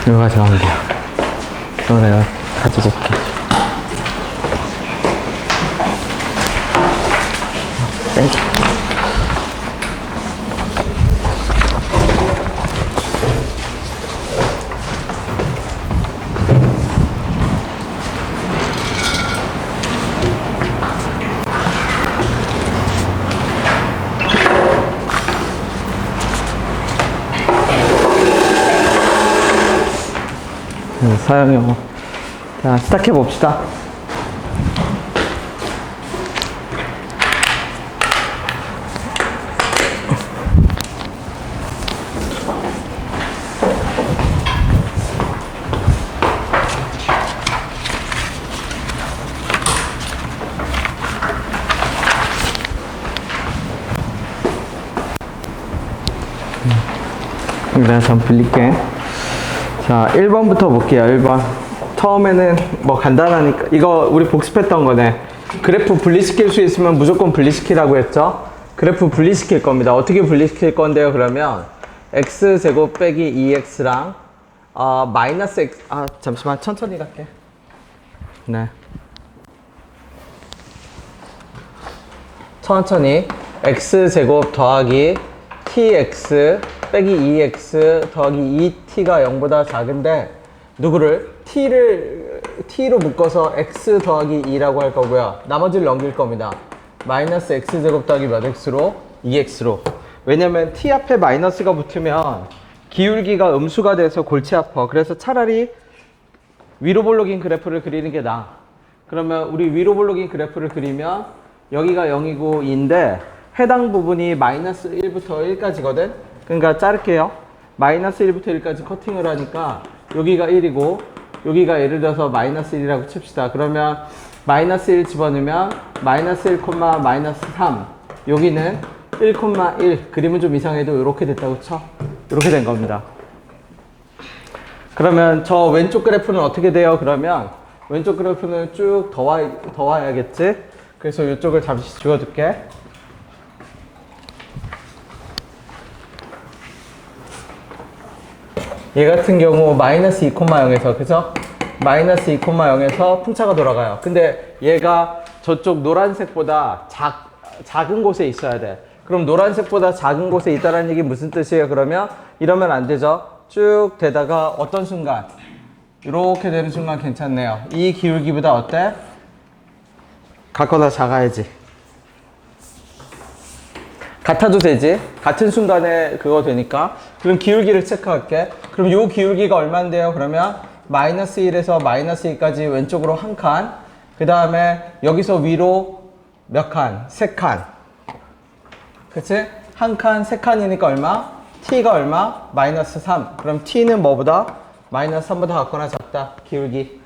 이거 가져가면 돼요. 이거 내가 가지고 올게. 빼자. 사용용. 자, 시작해 봅시다. 내가 좀 빌릴게. 자, 1번부터 볼게요. 1번. 처음에는 뭐 간단하니까 이거 우리 복습했던 거네. 그래프 분리시킬 수 있으면 무조건 분리시키라고 했죠. 그래프 분리시킬 겁니다. 어떻게 분리시킬 건데요? 그러면 x제곱 빼기 2x랑 마이너스 x 잠시만 천천히 갈게. 네. 천천히 x제곱 더하기 tx 빼기 2x 더하기 2t가 0보다 작은데 누구를? t로 묶어서 x 더하기 2라고 할 거고요. 나머지를 넘길 겁니다. 마이너스 x제곱 더하기 몇 x로? 2x로. 왜냐면 t 앞에 마이너스가 붙으면 기울기가 음수가 돼서 골치 아파. 그래서 차라리 위로 볼록인 그래프를 그리는 게 나아. 그러면 우리 위로 볼록인 그래프를 그리면 여기가 0이고 2인데 해당 부분이 마이너스 1부터 1까지거든? 그러니까 자를게요. 마이너스 1부터 1까지 커팅을 하니까 여기가 1이고 여기가 예를 들어서 마이너스 1이라고 칩시다. 그러면 마이너스 1 집어넣으면 마이너스 1, 마이너스 3 여기는 1,1 그림은 좀 이상해도 이렇게 됐다고 쳐. 이렇게 된 겁니다. 그러면 저 왼쪽 그래프는 어떻게 돼요? 그러면 왼쪽 그래프는 쭉 더 와야겠지? 그래서 이쪽을 잠시 지워둘게. 얘 같은 경우 마이너스 2,0에서 그죠? 마이너스 2,0에서 풍차가 돌아가요. 근데 얘가 저쪽 노란색보다 작은 곳에 있어야 돼. 그럼 노란색보다 작은 곳에 있다는 얘기 무슨 뜻이에요? 그러면 이러면 안 되죠. 쭉 되다가 어떤 순간 이렇게 되는 순간 괜찮네요. 이 기울기보다 어때? 같거나 작아야지. 같아도 되지. 같은 순간에 그거 되니까. 그럼 기울기를 체크할게. 그럼 요 기울기가 얼마인데요? 그러면 마이너스 1에서 마이너스 2까지 왼쪽으로 한 칸. 그 다음에 여기서 위로 몇 칸? 세 칸. 그치? 한 칸, 세 칸이니까 얼마? t가 얼마? 마이너스 3. 그럼 t는 뭐보다? 마이너스 3보다 같거나 작다. 기울기.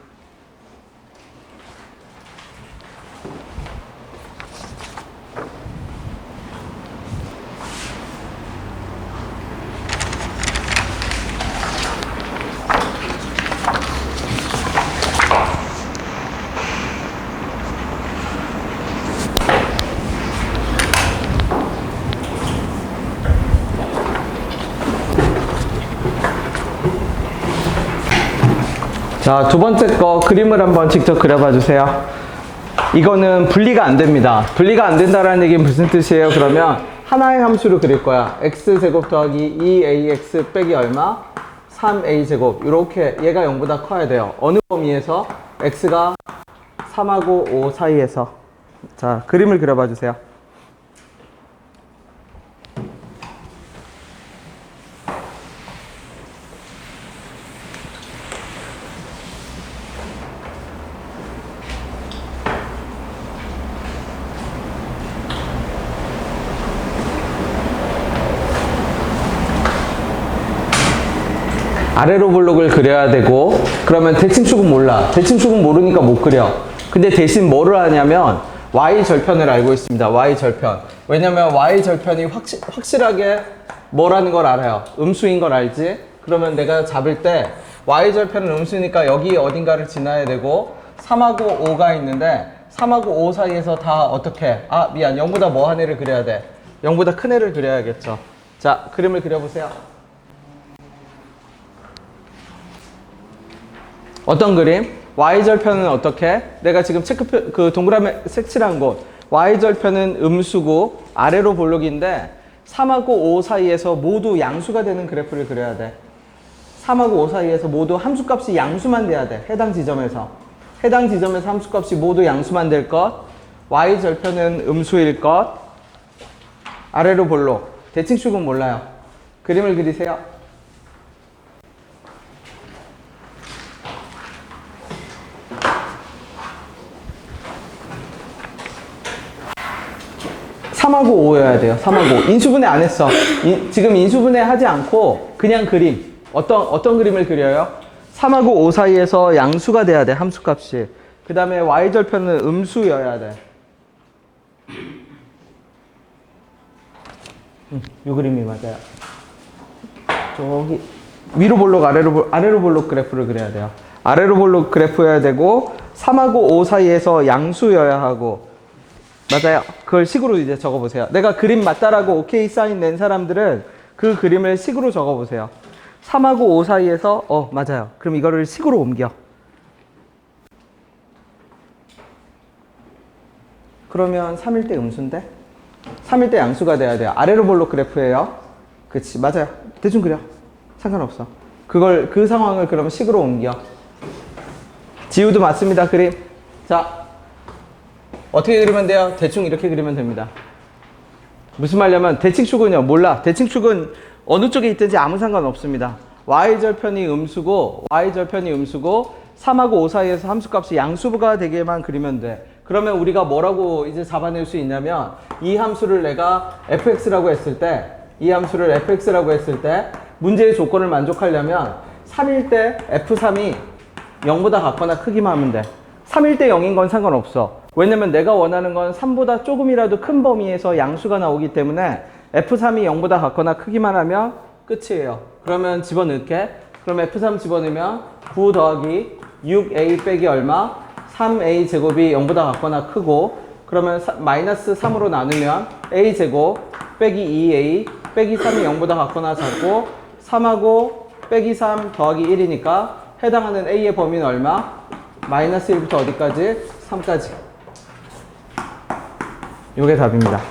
자, 두 번째 거 그림을 한번 직접 그려봐 주세요. 이거는 분리가 안 됩니다. 분리가 안 된다는 얘기는 무슨 뜻이에요? 그러면 하나의 함수를 그릴 거야. x제곱 더하기 2ax 빼기 얼마? 3a제곱. 이렇게 얘가 0보다 커야 돼요. 어느 범위에서? x가 3하고 5 사이에서. 자, 그림을 그려봐 주세요. 아래로 블록을 그려야 되고 그러면 대칭축은 몰라. 대칭축은 모르니까 못 그려. 근데 대신 뭐를 하냐면 y절편을 알고 있습니다. y절편. 왜냐면 y절편이 확실하게 뭐라는 걸 알아요. 음수인 걸 알지? 그러면 내가 잡을 때 y절편은 음수니까 여기 어딘가를 지나야 되고 3하고 5가 있는데 3하고 5 사이에서 다 어떻게? 미안. 0보다 뭐 한 애를 그려야 돼? 0보다 큰 애를 그려야겠죠. 자, 그림을 그려보세요. 어떤 그림? y절편은 어떻게? 내가 지금 체크표, 그 동그라미 색칠한 곳. y절편은 음수고 아래로 볼록인데 3하고 5 사이에서 모두 양수가 되는 그래프를 그려야 돼. 3하고 5 사이에서 모두 함수값이 양수만 돼야 돼. 해당 지점에서. 해당 지점에서 함수값이 모두 양수만 될 것. y절편은 음수일 것. 아래로 볼록. 대칭축은 몰라요. 그림을 그리세요. (3하고 5여야 돼요. 3하고 5. 인수분해 안 했어. 지금 인수분해 하지 않고 그냥 그림. 어떤 그림을 그려요? 3하고 5 사이에서 양수가 돼야 돼. 함수값이. 그 다음에 y절편은 음수여야 돼. 이 그림이 맞아요. 저기 위로 볼록 아래로 볼록 그래프를 그려야 돼요. 아래로 볼록 그래프여야 되고 3하고 5 사이에서 양수여야 하고. 맞아요. 그걸 식으로 이제 적어보세요. 내가 그림 맞다라고 오케이 사인 낸 사람들은 그 그림을 식으로 적어보세요. 3하고 5 사이에서 맞아요. 그럼 이거를 식으로 옮겨. 그러면 3일 때 음수인데 3일 때 양수가 돼야 돼요. 아래로 볼록 그래프예요. 그치, 맞아요. 대충 그려. 상관없어. 그 상황을 그러면 식으로 옮겨. 지우도 맞습니다. 그림. 자, 어떻게 그리면 돼요? 대충 이렇게 그리면 됩니다. 무슨 말이냐면 대칭축은요, 몰라. 대칭축은 어느 쪽에 있든지 아무 상관없습니다. y절편이 음수고 3하고 5 사이에서 함수값이 양수가 되게만 그리면 돼. 그러면 우리가 뭐라고 이제 잡아낼 수 있냐면 이 함수를 내가 fx라고 했을 때 문제의 조건을 만족하려면 3일 때 f3이 0보다 같거나 크기만 하면 돼. 3일 때 0인 건 상관없어. 왜냐면 내가 원하는 건 3보다 조금이라도 큰 범위에서 양수가 나오기 때문에 f3이 0보다 같거나 크기만 하면 끝이에요. 그러면 집어넣을게. 그럼 f3 집어넣으면 9 더하기 6a 빼기 얼마? 3a 제곱이 0보다 같거나 크고, 그러면 마이너스 3으로 나누면 a 제곱 빼기 2a 빼기 3이 0보다 같거나 작고, 3하고 빼기 3 더하기 1이니까 해당하는 a의 범위는 얼마? 마이너스 1부터 어디까지? 3까지. 이게 답입니다.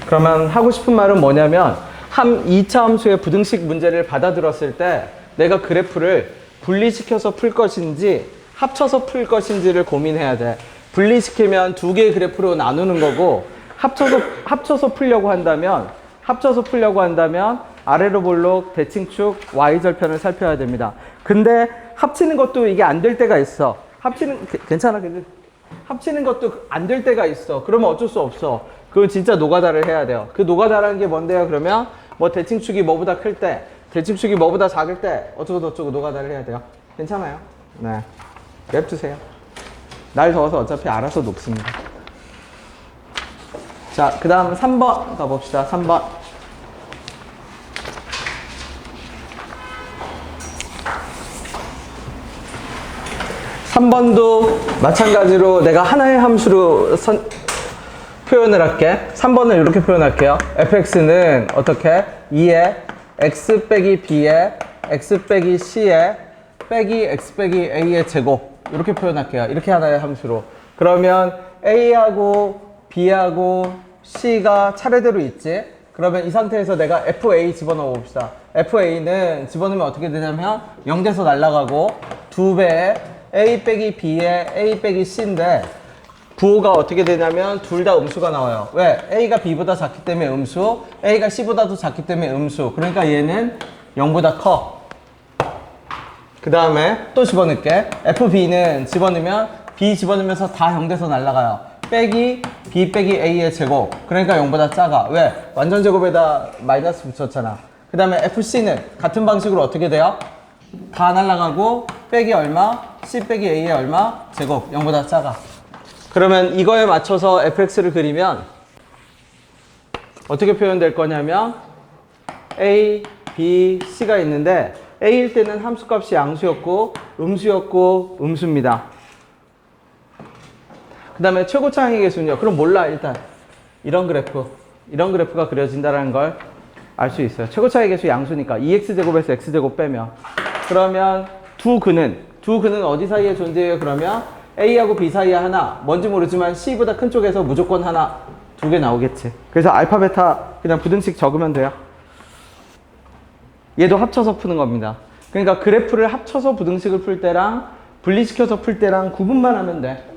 그러면 하고 싶은 말은 뭐냐면 2차 함수의 부등식 문제를 받아들었을 때 내가 그래프를 분리시켜서 풀 것인지 합쳐서 풀 것인지를 고민해야 돼. 분리시키면 두 개의 그래프로 나누는 거고, 합쳐서 풀려고 한다면 아래로 볼록 대칭축 y절편을 살펴야 됩니다. 근데 합치는 것도 이게 안 될 때가 있어. 괜찮아. 합치는 것도 안 될 때가 있어. 그러면 어쩔 수 없어. 그건 진짜 노가다를 해야 돼요. 그 노가다라는 게 뭔데요? 그러면 뭐 대칭축이 뭐보다 클 때, 대칭축이 뭐보다 작을 때 어쩌고 노가다를 해야 돼요. 괜찮아요. 네. 냅두세요. 날 더워서 어차피 알아서 녹습니다. 자, 그 다음 3번 가봅시다. 3번. 3번도 마찬가지로 내가 하나의 함수로 표현을 할게. 3번을 이렇게 표현할게요. fx는 어떻게? 2에 x 빼기 b에 x 빼기 c에 빼기 x 빼기 a의 제곱, 이렇게 표현할게요. 이렇게 하나의 함수로. 그러면 a하고 b하고 c가 차례대로 있지? 그러면 이 상태에서 내가 fa 집어넣어 봅시다. fa는 집어넣으면 어떻게 되냐면 0돼서 날아가고 2배에 a 빼기 b에 a 빼기 c인데 부호가 어떻게 되냐면 둘 다 음수가 나와요. 왜? a가 b보다 작기 때문에 음수, a가 c보다도 작기 때문에 음수. 그러니까 얘는 0보다 커. 그 다음에 또 집어넣을게. fb는 집어넣으면 b 집어넣으면서 다 0돼서 날아가요. 빼기 b 빼기 a의 제곱. 그러니까 0보다 작아. 왜? 완전 제곱에다 마이너스 붙였잖아. 그 다음에 fc는 같은 방식으로 어떻게 돼요? 다 날아가고 빼기 얼마? c 빼기 a의 얼마? 제곱. 0보다 작아. 그러면 이거에 맞춰서 fx를 그리면 어떻게 표현될 거냐면 a, b, c가 있는데 a일 때는 함수값이 양수였고 음수였고 음수입니다. 그 다음에 최고차항의 개수는요. 그럼 몰라. 일단 이런 그래프가 그려진다는 걸 알 수 있어요. 최고차항의 개수 양수니까 2x제곱에서 x제곱 빼면, 그러면 두 근은 어디 사이에 존재해요? 그러면 A하고 B 사이에 하나, 뭔지 모르지만 C보다 큰 쪽에서 무조건 하나, 두 개 나오겠지. 그래서 알파, 베타 그냥 부등식 적으면 돼요. 얘도 합쳐서 푸는 겁니다. 그러니까 그래프를 합쳐서 부등식을 풀 때랑 분리시켜서 풀 때랑 구분만 하면 돼.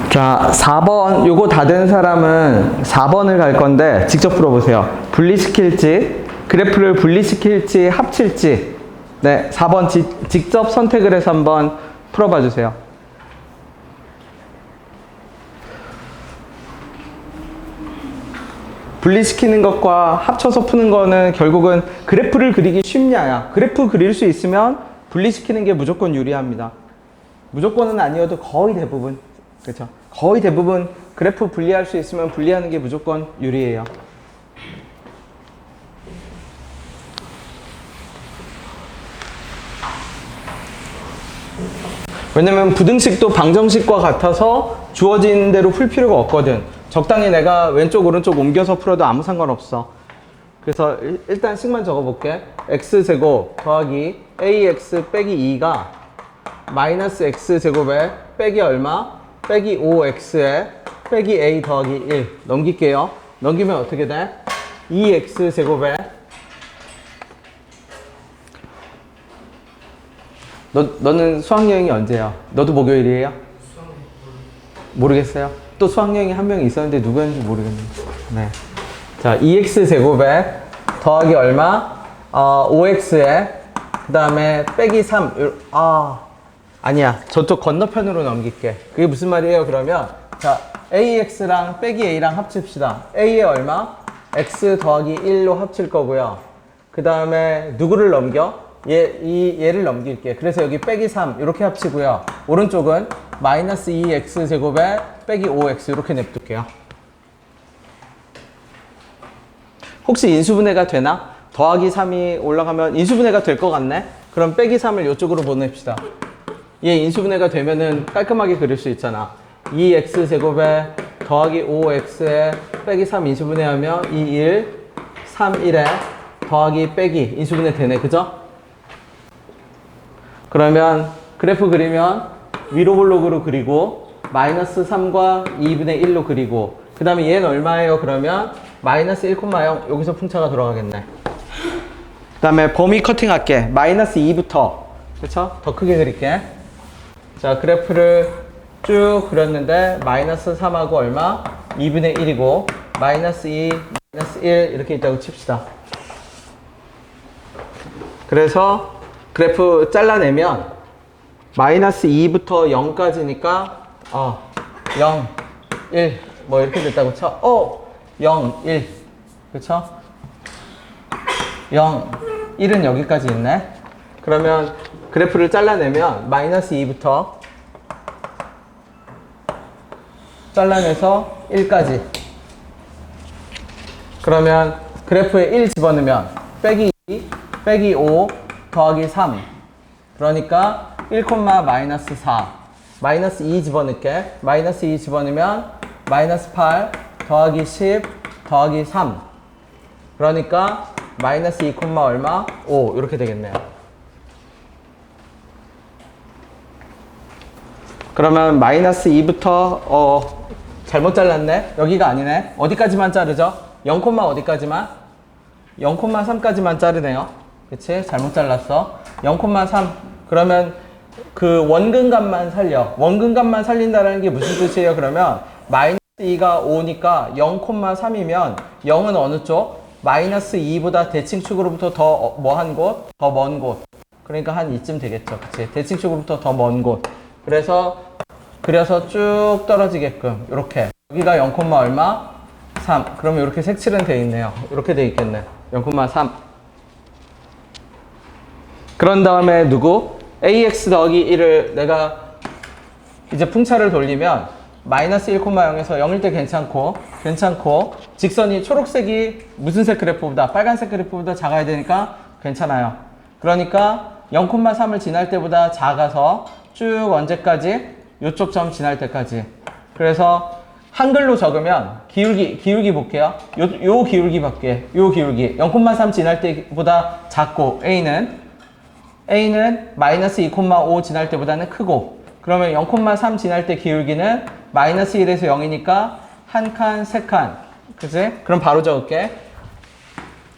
자, 4번 요거 다 된 사람은 4번을 갈 건데 직접 풀어보세요. 분리시킬지, 그래프를 분리시킬지 합칠지. 네, 4번 직접 선택을 해서 한번 풀어봐 주세요. 분리시키는 것과 합쳐서 푸는 거는 결국은 그래프를 그리기 쉽냐야. 그래프 그릴 수 있으면 분리시키는 게 무조건 유리합니다. 무조건은 아니어도 거의 대부분. 그렇죠? 거의 대부분 그래프 분리할 수 있으면 분리하는 게 무조건 유리해요. 왜냐면 부등식도 방정식과 같아서 주어진 대로 풀 필요가 없거든. 적당히 내가 왼쪽 오른쪽 옮겨서 풀어도 아무 상관없어. 그래서 일단 식만 적어볼게. x제곱 더하기 ax 빼기 2가 마이너스 x제곱에 빼기 얼마? 빼기 5x에 빼기 a 더하기 1 넘길게요. 넘기면 어떻게 돼? 2x제곱에 너는 수학여행이 언제야? 너도 목요일이에요? 모르겠어요? 또 수학여행이 한 명 있었는데 누구였는지 모르겠는데. 네. 자, 2x제곱에 더하기 얼마? 5x에 그 다음에 빼기 3 아니야. 저쪽 건너편으로 넘길게. 그게 무슨 말이에요? 그러면 자, ax랑 빼기 a랑 합칩시다. a에 얼마? x 더하기 1로 합칠 거고요. 그 다음에 누구를 넘겨? 얘를 넘길게. 그래서 여기 빼기 3 이렇게 합치고요. 오른쪽은 마이너스 2x제곱에 빼기 5x 이렇게 냅둘게요. 혹시 인수분해가 되나? 더하기 3이 올라가면 인수분해가 될 것 같네? 그럼 빼기 3을 이쪽으로 보냅시다. 얘 인수분해가 되면은 깔끔하게 그릴 수 있잖아. 2x제곱에 더하기 5x에 빼기 3 인수분해하면 2, 1, 3, 1에 더하기 빼기 인수분해 되네. 그죠? 그러면 그래프 그리면 위로 블록으로 그리고 마이너스 3과 2분의 1로 그리고 그 다음에 얘는 얼마예요? 그러면 마이너스 1,0 여기서 풍차가 들어가겠네. 그 다음에 범위 커팅할게. 마이너스 2부터 그쵸? 더 크게 그릴게. 자, 그래프를 쭉 그렸는데 마이너스 3하고 얼마? 2분의 1이고 마이너스 2, 마이너스 1 이렇게 있다고 칩시다. 그래서 그래프 잘라내면 마이너스 2부터 0까지니까 0, 1 뭐 이렇게 됐다고 쳐. 0, 1 그쵸? 0, 1은 여기까지 있네. 그러면 그래프를 잘라내면 마이너스 2부터 잘라내서 1까지. 그러면 그래프에 1 집어넣으면 빼기 2, 빼기 5 더하기 3 그러니까 1, 마이너스 4 마이너스 2 집어넣을게. 마이너스 2 집어넣으면 마이너스 8 더하기 10 더하기 3 그러니까 마이너스 2, 얼마? 5 이렇게 되겠네요. 그러면 마이너스 2부터 잘못 잘랐네. 여기가 아니네. 어디까지만 자르죠? 0, 어디까지만? 0,3까지만 자르네요. 그치? 잘못 잘랐어. 0,3 그러면 그 원근값만 살려. 원근값만 살린다는 게 무슨 뜻이에요? 그러면 마이너스 2가 5니까 0,3이면 0은 어느 쪽? 마이너스 2보다 대칭축으로부터 더 뭐한 곳? 더 먼 곳. 그러니까 한 이쯤 되겠죠. 그치? 대칭축으로부터 더 먼 곳. 그래서 그려서 쭉 떨어지게끔 이렇게 여기가 0, 얼마? 3. 그러면 이렇게 색칠은 돼 있네요. 이렇게 돼 있겠네. 0,3. 그런 다음에 누구? ax 더하기 1을 내가 이제 풍차를 돌리면 마이너스 1,0에서 0일 때 괜찮고 직선이 초록색이 무슨 색 그래프보다 빨간색 그래프보다 작아야 되니까 괜찮아요. 그러니까 0,3을 지날 때보다 작아서 쭉 언제까지? 요쪽 점 지날 때까지. 그래서 한글로 적으면 기울기 볼게요. 요 기울기 밖에 요 기울기 0,3 지날 때보다 작고 A는 마이너스 2,5 지날 때보다는 크고 그러면 0,3 지날 때 기울기는 마이너스 1에서 0이니까 한 칸, 세 칸 그치? 그럼 바로 적을게.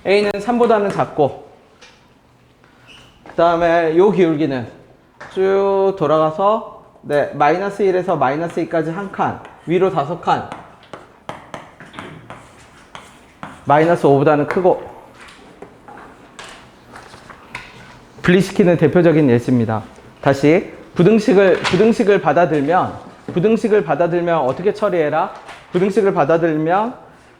A는 3보다는 작고 그 다음에 요 기울기는 쭉 돌아가서 네, 마이너스 1에서 마이너스 2까지 한 칸 위로 5칸 마이너스 5보다는 크고 분리시키는 대표적인 예시입니다. 다시 부등식을 받아들면 어떻게 처리해라? 부등식을 받아들면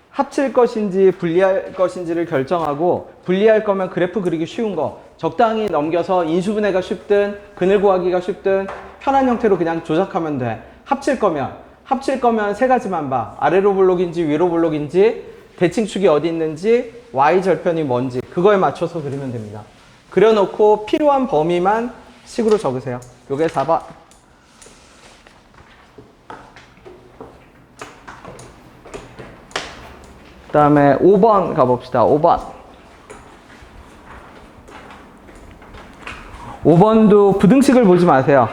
합칠 것인지 분리할 것인지를 결정하고 결정할 거면 그래프 그리기 쉬운 거 적당히 넘겨서 인수분해가 쉽든 그늘 구하기가 쉽든 편한 형태로 그냥 조작하면 돼. 합칠 거면 세 가지만 봐. 아래로 블록인지 위로 블록인지 대칭축이 어디 있는지 y절편이 뭔지 그거에 맞춰서 그리면 됩니다. 그려놓고 필요한 범위만 식으로 적으세요. 요게 4번. 그 다음에 5번 가봅시다. 5번도 부등식을 보지 마세요.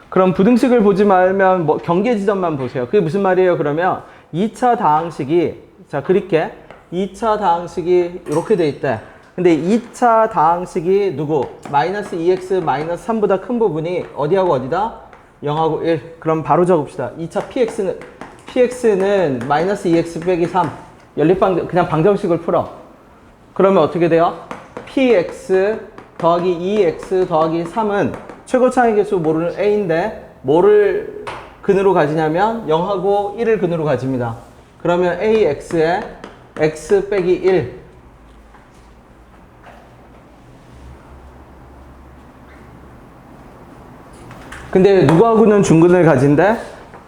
그럼 부등식을 보지 말면 뭐 경계 지점만 보세요. 그게 무슨 말이에요? 그러면 2차 다항식이 자 그릴게. 2차 다항식이 이렇게 돼 있대. 근데 2차 다항식이 누구? 마이너스 2x 마이너스 3보다 큰 부분이 어디하고 어디다? 0하고 1. 그럼 바로 적읍시다. 2차 px는 마이너스 2x 빼기 3. 그냥 방정식을 풀어. 그러면 어떻게 돼요? px 더하기 2x 더하기 3은 최고 차이 개수 모르는 a인데 뭐를 근으로 가지냐면 0하고 1을 근으로 가집니다. 그러면 ax에 x 빼기 1 근데 누구하고는 중근을 가진대?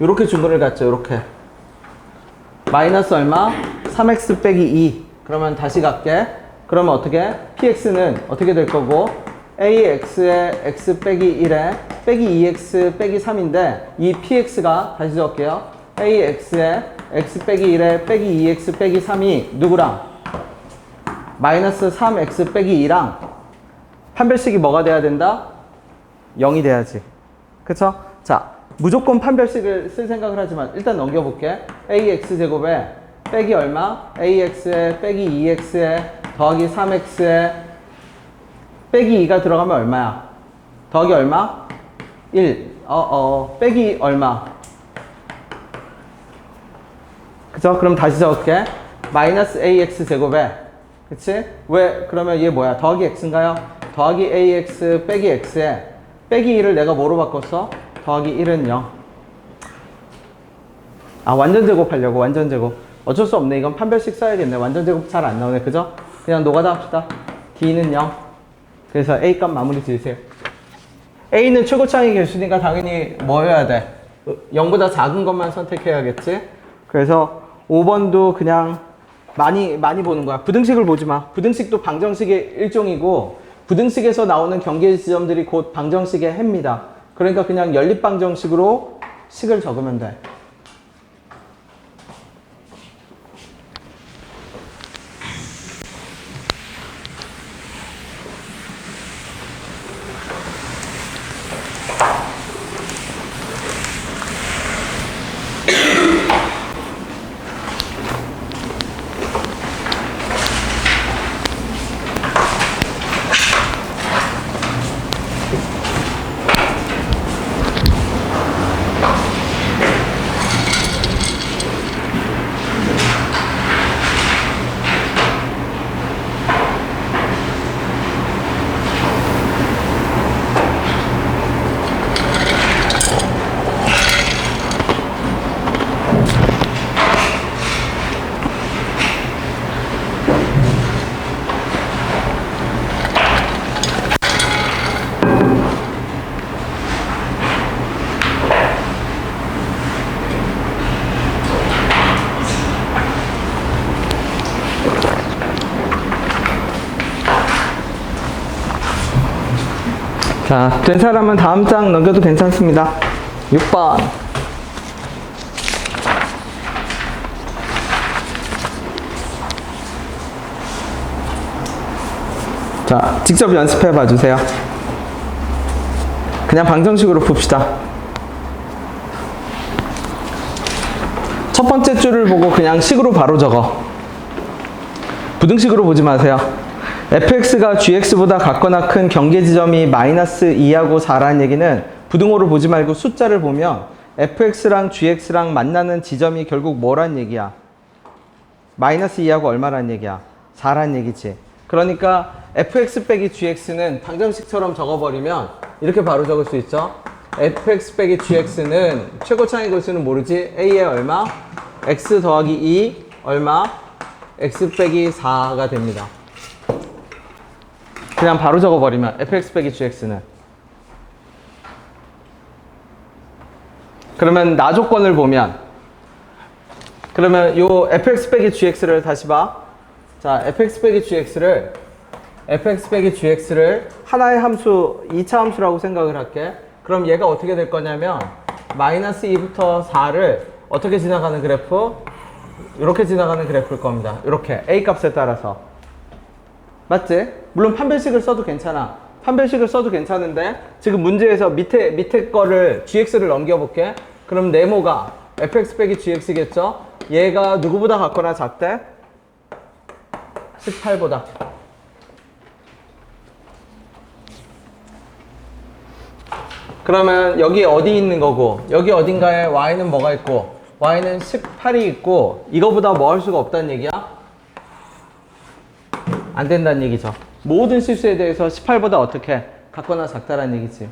요렇게 중근을 갖죠. 요렇게 마이너스 얼마? 3x 빼기 2 그러면 다시 갈게. 그러면 어떻게? px는 어떻게 될 거고 ax에 x 빼기 1에 빼기 2x 빼기 3인데 이 px가 다시 적을게요. ax에 x 빼기 1에 빼기 2x 빼기 3이 누구랑? 마이너스 3x 빼기 2랑 판별식이 뭐가 돼야 된다? 0이 돼야지. 그쵸? 자, 무조건 판별식을 쓸 생각을 하지만 일단 넘겨볼게. ax제곱에 빼기 얼마? ax에 빼기 2x에 더하기 3x에 빼기 2가 들어가면 얼마야? 더하기 얼마? 1. 빼기 얼마? 그쵸? 그럼 다시 적을게. 마이너스 ax 제곱에 그치? 왜? 그러면 얘 뭐야? 더하기 x인가요? 더하기 ax 빼기 x에 빼기 2를 내가 뭐로 바꿨어? 더하기 1은 0. 아, 완전 제곱하려고, 완전 제곱. 어쩔 수 없네. 이건 판별식 써야겠네. 완전 제곱 잘 안 나오네. 그죠? 그냥 노가다 합시다. d는 0. 그래서 a 값 마무리 지으세요. a는 최고 차이 개수니까 당연히 뭐여야 돼? 0보다 작은 것만 선택해야겠지? 그래서 5번도 그냥 많이 보는 거야. 부등식을 보지 마. 부등식도 방정식의 일종이고 부등식에서 나오는 경계 지점들이 곧 방정식의 해입니다. 그러니까 그냥 연립방정식으로 식을 적으면 돼. 자, 된 사람은 다음 장 넘겨도 괜찮습니다. 6번. 자, 직접 연습해 봐 주세요. 그냥 방정식으로 풉시다. 첫 번째 줄을 보고 그냥 식으로 바로 적어. 부등식으로 보지 마세요. fx가 gx보다 같거나 큰 경계 지점이 마이너스 2하고 4라는 얘기는 부등호로 보지 말고 숫자를 보면 fx랑 gx랑 만나는 지점이 결국 뭐란 얘기야? 마이너스 2하고 얼마란 얘기야? 4란 얘기지. 그러니까 fx 빼기 gx는 방정식처럼 적어버리면 이렇게 바로 적을 수 있죠. fx 빼기 gx는 최고 차이 골수는 모르지. a에 얼마? x 더하기 2 얼마? x 빼기 4가 됩니다. 그냥 바로 적어버리면 fx 빼기 gx는. 그러면 나 조건을 보면, 그러면 요 fx 빼기 gx를 다시 봐. 자, fx 빼기 gx를 하나의 함수, 2차 함수라고 생각을 할게. 그럼 얘가 어떻게 될 거냐면 마이너스 2부터 4를 어떻게 지나가는 그래프? 이렇게 지나가는 그래프일 겁니다. 이렇게 a 값에 따라서. 맞지? 물론 판별식을 써도 괜찮아. 판별식을 써도 괜찮은데 지금 문제에서 밑에 거를 gx를 넘겨볼게. 그럼 네모가 fx 빼기 gx겠죠? 얘가 누구보다 같거나 작대? 18보다. 그러면 여기 어디 있는 거고, 여기 어딘가에 y는 뭐가 있고, y는 18이 있고, 이거보다 뭐 할 수가 없다는 얘기야? 안 된다는 얘기죠. 모든 실수에 대해서 18보다 어떻게 같거나 작다라는 얘기지.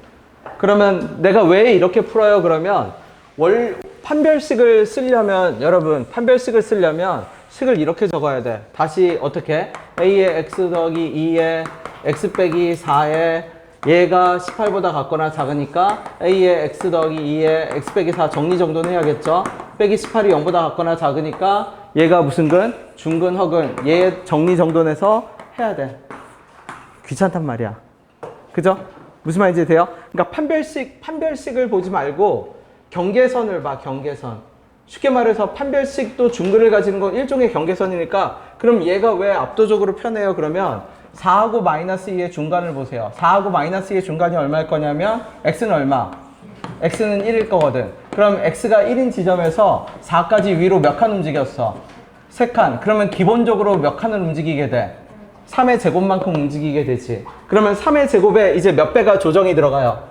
그러면 내가 왜 이렇게 풀어요? 그러면 판별식을 쓰려면, 여러분 판별식을 쓰려면 식을 이렇게 적어야 돼. 다시 어떻게? a의 x 더하기 2에 x 빼기 4에 얘가 18보다 같거나 작으니까 a의 x 더하기 2에 x 빼기 4 정리정돈 해야겠죠. 빼기 18이 0보다 같거나 작으니까 얘가 무슨 근? 중근, 허근. 얘 정리정돈해서 해야 돼. 귀찮단 말이야. 그죠? 무슨 말인지 돼요? 그러니까 판별식을 보지 말고 경계선을 봐, 경계선. 쉽게 말해서 판별식도 중근을 가지는 건 일종의 경계선이니까 그럼 얘가 왜 압도적으로 편해요? 그러면 4하고 마이너스 2의 중간을 보세요. 4하고 마이너스 2의 중간이 얼마일 거냐면 x는 얼마? x는 1일 거거든. 그럼 x가 1인 지점에서 4까지 위로 몇 칸 움직였어? 3칸. 그러면 기본적으로 몇 칸을 움직이게 돼? 3의 제곱만큼 움직이게 되지. 그러면 3의 제곱에 이제 몇 배가 조정이 들어가요?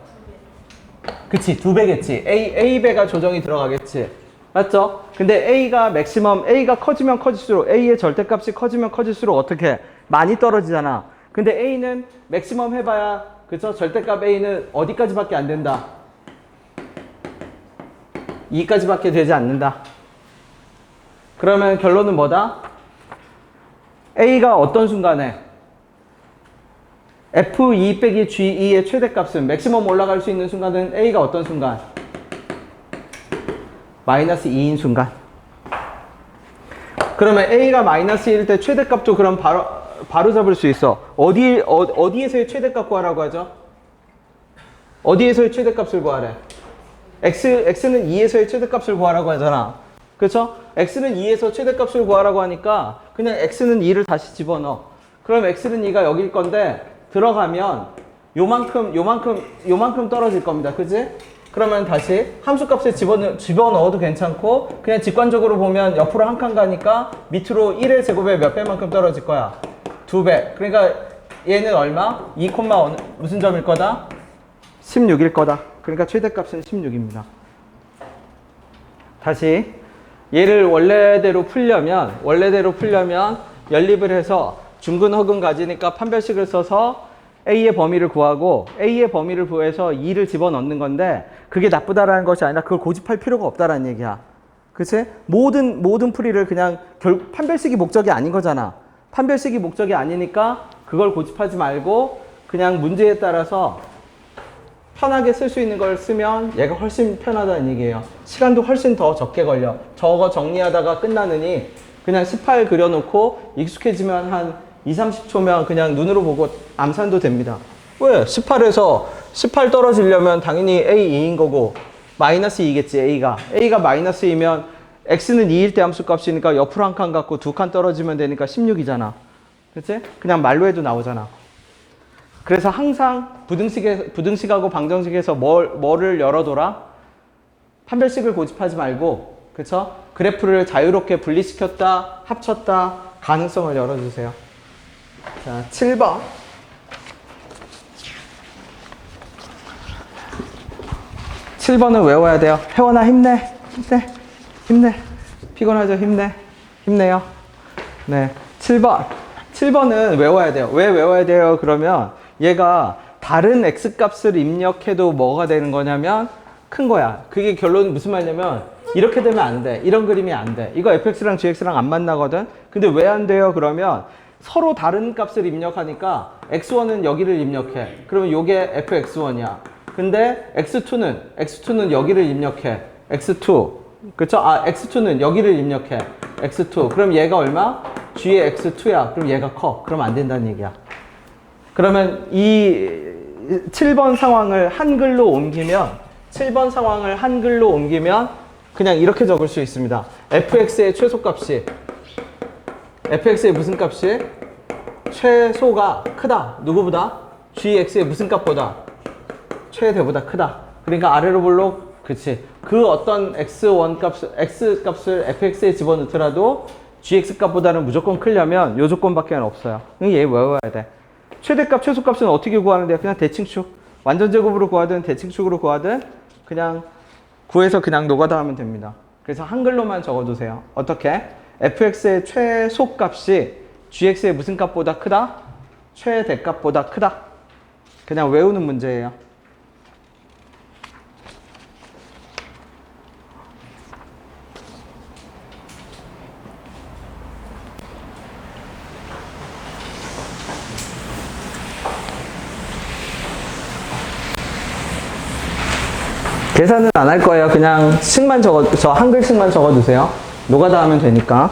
그치, 2배겠지. A배가 조정이 들어가겠지. 맞죠? 근데 A가 맥시멈, A가 커지면 커질수록, A의 절대값이 커지면 커질수록 어떻게? 많이 떨어지잖아. 근데 A는 맥시멈 해봐야, 그쵸? 절대값 A는 어디까지밖에 안 된다? 2까지밖에 되지 않는다. 그러면 결론은 뭐다? A가 어떤 순간에 F2 빼기 G2의 최대값은 맥시멈 올라갈 수 있는 순간은 A가 어떤 순간? 마이너스 2인 순간. 그러면 A가 마이너스 1일 때 최대값도 그럼 바로 잡을 수 있어. 어디에서의 최대값 구하라고 하죠? 어디에서의 최대값을 구하래? X는 2에서의 최대값을 구하라고 하잖아. 그렇죠? X는 2에서 최대값을 구하라고 하니까 그냥 X는 2를 다시 집어넣어. 그럼 X는 2가 여길 건데 들어가면 요만큼 떨어질 겁니다. 그지? 그러면 다시 함수값에 집어넣어도 괜찮고 그냥 직관적으로 보면 옆으로 한 칸 가니까 밑으로 1의 제곱에 몇 배만큼 떨어질 거야? 2배. 그러니까 얘는 얼마? 2, 무슨 점일 거다? 16일 거다. 그러니까 최대값은 16입니다. 다시 얘를 원래대로 풀려면 연립을 해서 중근 허근 가지니까 판별식을 써서 A의 범위를 구하고 A의 범위를 구해서 2를 집어넣는 건데 그게 나쁘다라는 것이 아니라 그걸 고집할 필요가 없다라는 얘기야. 그치? 모든 풀이를 그냥 판별식이 목적이 아닌 거잖아. 판별식이 목적이 아니니까 그걸 고집하지 말고 그냥 문제에 따라서 편하게 쓸 수 있는 걸 쓰면 얘가 훨씬 편하다는 얘기예요. 시간도 훨씬 더 적게 걸려. 저거 정리하다가 끝나느니 그냥 18 그려놓고 익숙해지면 한 2, 30초면 그냥 눈으로 보고 암산도 됩니다. 왜? 18에서 18 떨어지려면 당연히 A2인 거고 마이너스 2겠지 A가 마이너스 2면 X는 2일 때 함수 값이니까 옆으로 한 칸 갖고 두 칸 떨어지면 되니까 16이잖아. 그치? 그냥 말로 해도 나오잖아. 그래서 항상 부등식하고 방정식에서 뭐를 열어둬라? 판별식을 고집하지 말고, 그쵸? 그래프를 자유롭게 분리시켰다, 합쳤다, 가능성을 열어주세요. 자, 7번. 7번은 외워야 돼요. 혜원아, 힘내. 피곤하죠? 힘내요. 네. 7번은 외워야 돼요. 왜 외워야 돼요? 그러면 얘가 다른 x값을 입력해도 뭐가 되는 거냐면 큰 거야. 그게 결론은 무슨 말이냐면 이렇게 되면 안 돼. 이런 그림이 안 돼. 이거 fx랑 gx랑 안 만나거든. 근데 왜 안 돼요? 그러면 서로 다른 값을 입력하니까 x1은 여기를 입력해. 그러면 요게 fx1이야. 근데 x2는 여기를 입력해. x2. 그쵸? x2는 여기를 입력해. x2. 그럼 얘가 얼마? g의 x2야. 그럼 얘가 커. 그럼 안 된다는 얘기야. 그러면 이 7번 상황을 한글로 옮기면 그냥 이렇게 적을 수 있습니다. fx의 최소값이 fx의 무슨 값이? 최소가 크다. 누구보다? gx의 무슨 값보다? 최대보다 크다. 그러니까 아래로 볼록 그치. 그 어떤 x 값을 fx에 집어넣더라도 gx 값보다는 무조건 크려면 요 조건밖에 없어요. 얘 외워야 돼. 최대값, 최소값은 어떻게 구하는데? 그냥 대칭축. 완전 제곱으로 구하든 대칭축으로 구하든 그냥 구해서 그냥 노가다 하면 됩니다. 그래서 한글로만 적어두세요. 어떻게? fx의 최소값이 gx의 무슨 값보다 크다? 최대값보다 크다. 그냥 외우는 문제예요. 계산은 안 할 거예요. 그냥 저 한글씩만 적어두세요. 노가다 하면 되니까.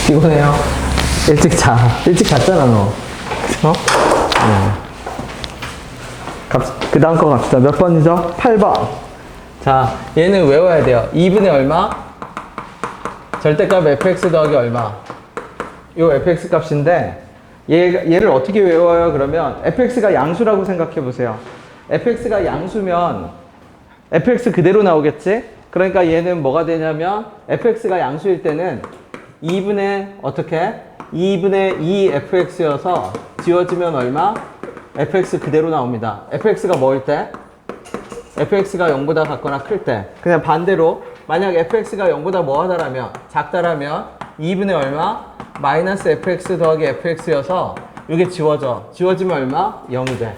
피곤해요. 일찍 잤잖아, 너. 그 다음 거 갑시다. 몇 번이죠? 8번. 자, 얘는 외워야 돼요. 2분의 얼마? 절대값 fx 더하기 얼마? 요 fx 값인데, 얘를 어떻게 외워요? 그러면 fx가 양수라고 생각해 보세요. fx가 양수면 fx 그대로 나오겠지? 그러니까 얘는 뭐가 되냐면, fx가 양수일 때는 2분의 어떻게? 2분의 2 fx여서 지워지면 얼마? fx 그대로 나옵니다. fx가 뭐일 때? fx가 0보다 같거나 클 때. 그냥 반대로 만약 fx가 0보다 뭐하다라면 작다라면 2분의 얼마? 마이너스 fx 더하기 fx여서 이게 지워지면 얼마? 0이 돼.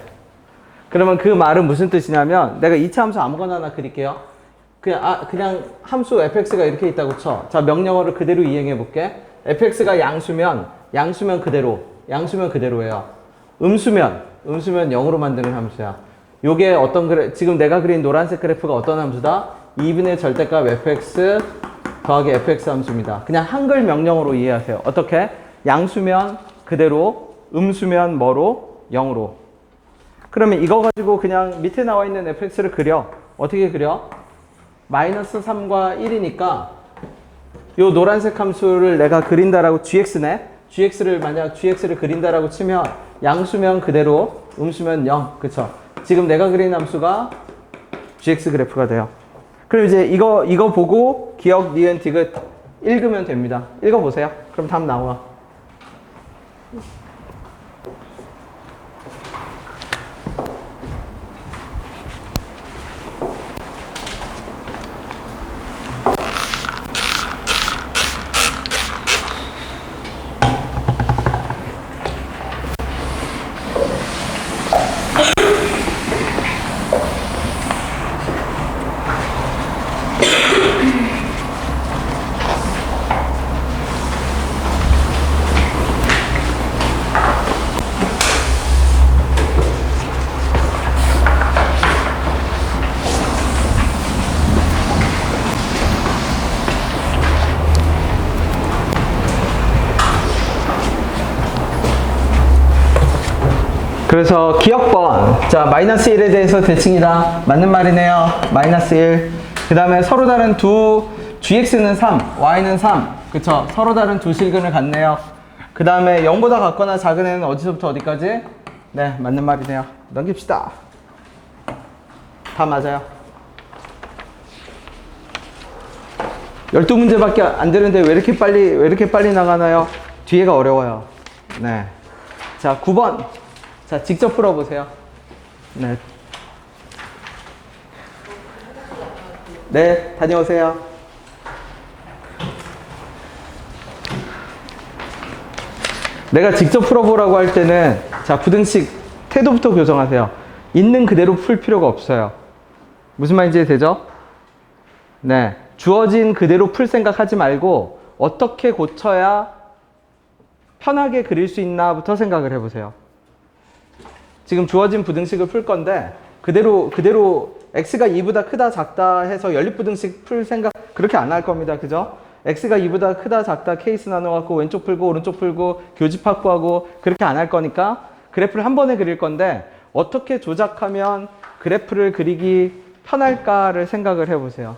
그러면 그 말은 무슨 뜻이냐면 내가 2차 함수 아무거나 하나 그릴게요. 그냥 함수 fx가 이렇게 있다고 쳐. 자, 명령어를 그대로 이행해 볼게. fx가 양수면 그대로예요. 음수면 0으로 만드는 함수야. 요게 지금 내가 그린 노란색 그래프가 어떤 함수다? 2분의 절대값 fx 더하기 fx 함수입니다. 그냥 한글 명령어로 이해하세요. 어떻게? 양수면 그대로, 음수면 뭐로? 0으로. 그러면 이거 가지고 그냥 밑에 나와 있는 fx를 그려. 어떻게 그려? 마이너스 3과 1이니까 요 노란색 함수를 내가 그린다라고 gx네. 만약 gx를 그린다라고 치면 양수면 그대로, 음수면 0. 그쵸? 지금 내가 그린 함수가 gx 그래프가 돼요. 그럼 이제 이거 보고 기억, 니은, 디귿 읽으면 됩니다. 읽어보세요. 그럼 답 나와. 그래서 기억번, 자 마이너스 1에 대해서 대칭이다. 맞는 말이네요. 마이너스 1. 그 다음에 서로 다른 두 gx는 3, y는 3. 그쵸? 서로 다른 두 실근을 갖네요. 그 다음에 0보다 같거나 작은 애는 어디서부터 어디까지? 네, 맞는 말이네요. 넘깁시다. 다 맞아요. 12문제밖에 안 되는데 왜 이렇게 빨리 나가나요? 뒤에가 어려워요. 네. 자, 9번. 자, 직접 풀어보세요. 네. 네, 다녀오세요. 내가 직접 풀어보라고 할 때는, 자, 부등식 태도부터 교정하세요. 있는 그대로 풀 필요가 없어요. 무슨 말인지 되죠? 네. 주어진 그대로 풀 생각하지 말고, 어떻게 고쳐야 편하게 그릴 수 있나부터 생각을 해보세요. 지금 주어진 부등식을 풀 건데 그대로 x가 2보다 크다 작다 해서 연립부등식 풀 생각 그렇게 안 할 겁니다. 그죠? x가 2보다 크다 작다 케이스 나눠갖고 왼쪽 풀고 오른쪽 풀고 교집 확보하고 그렇게 안 할 거니까 그래프를 한 번에 그릴 건데 어떻게 조작하면 그래프를 그리기 편할까를 생각을 해보세요.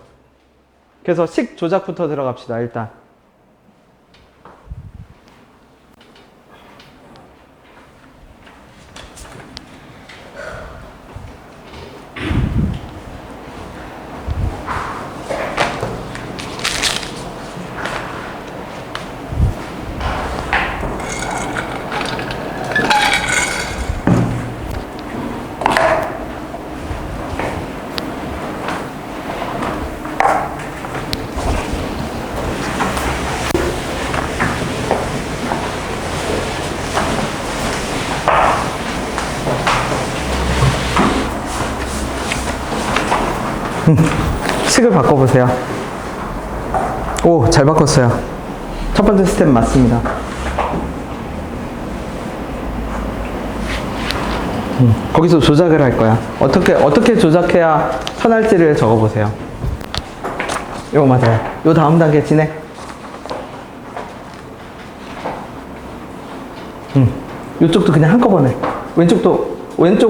그래서 식 조작부터 들어갑시다. 일단 식을 바꿔보세요. 오, 잘 바꿨어요. 첫 번째 스텝 맞습니다. 거기서 조작을 할 거야. 어떻게 조작해야 편할지를 적어보세요. 이거 맞아요. 요 다음 단계 진행. 이쪽도 그냥 한꺼번에. 왼쪽,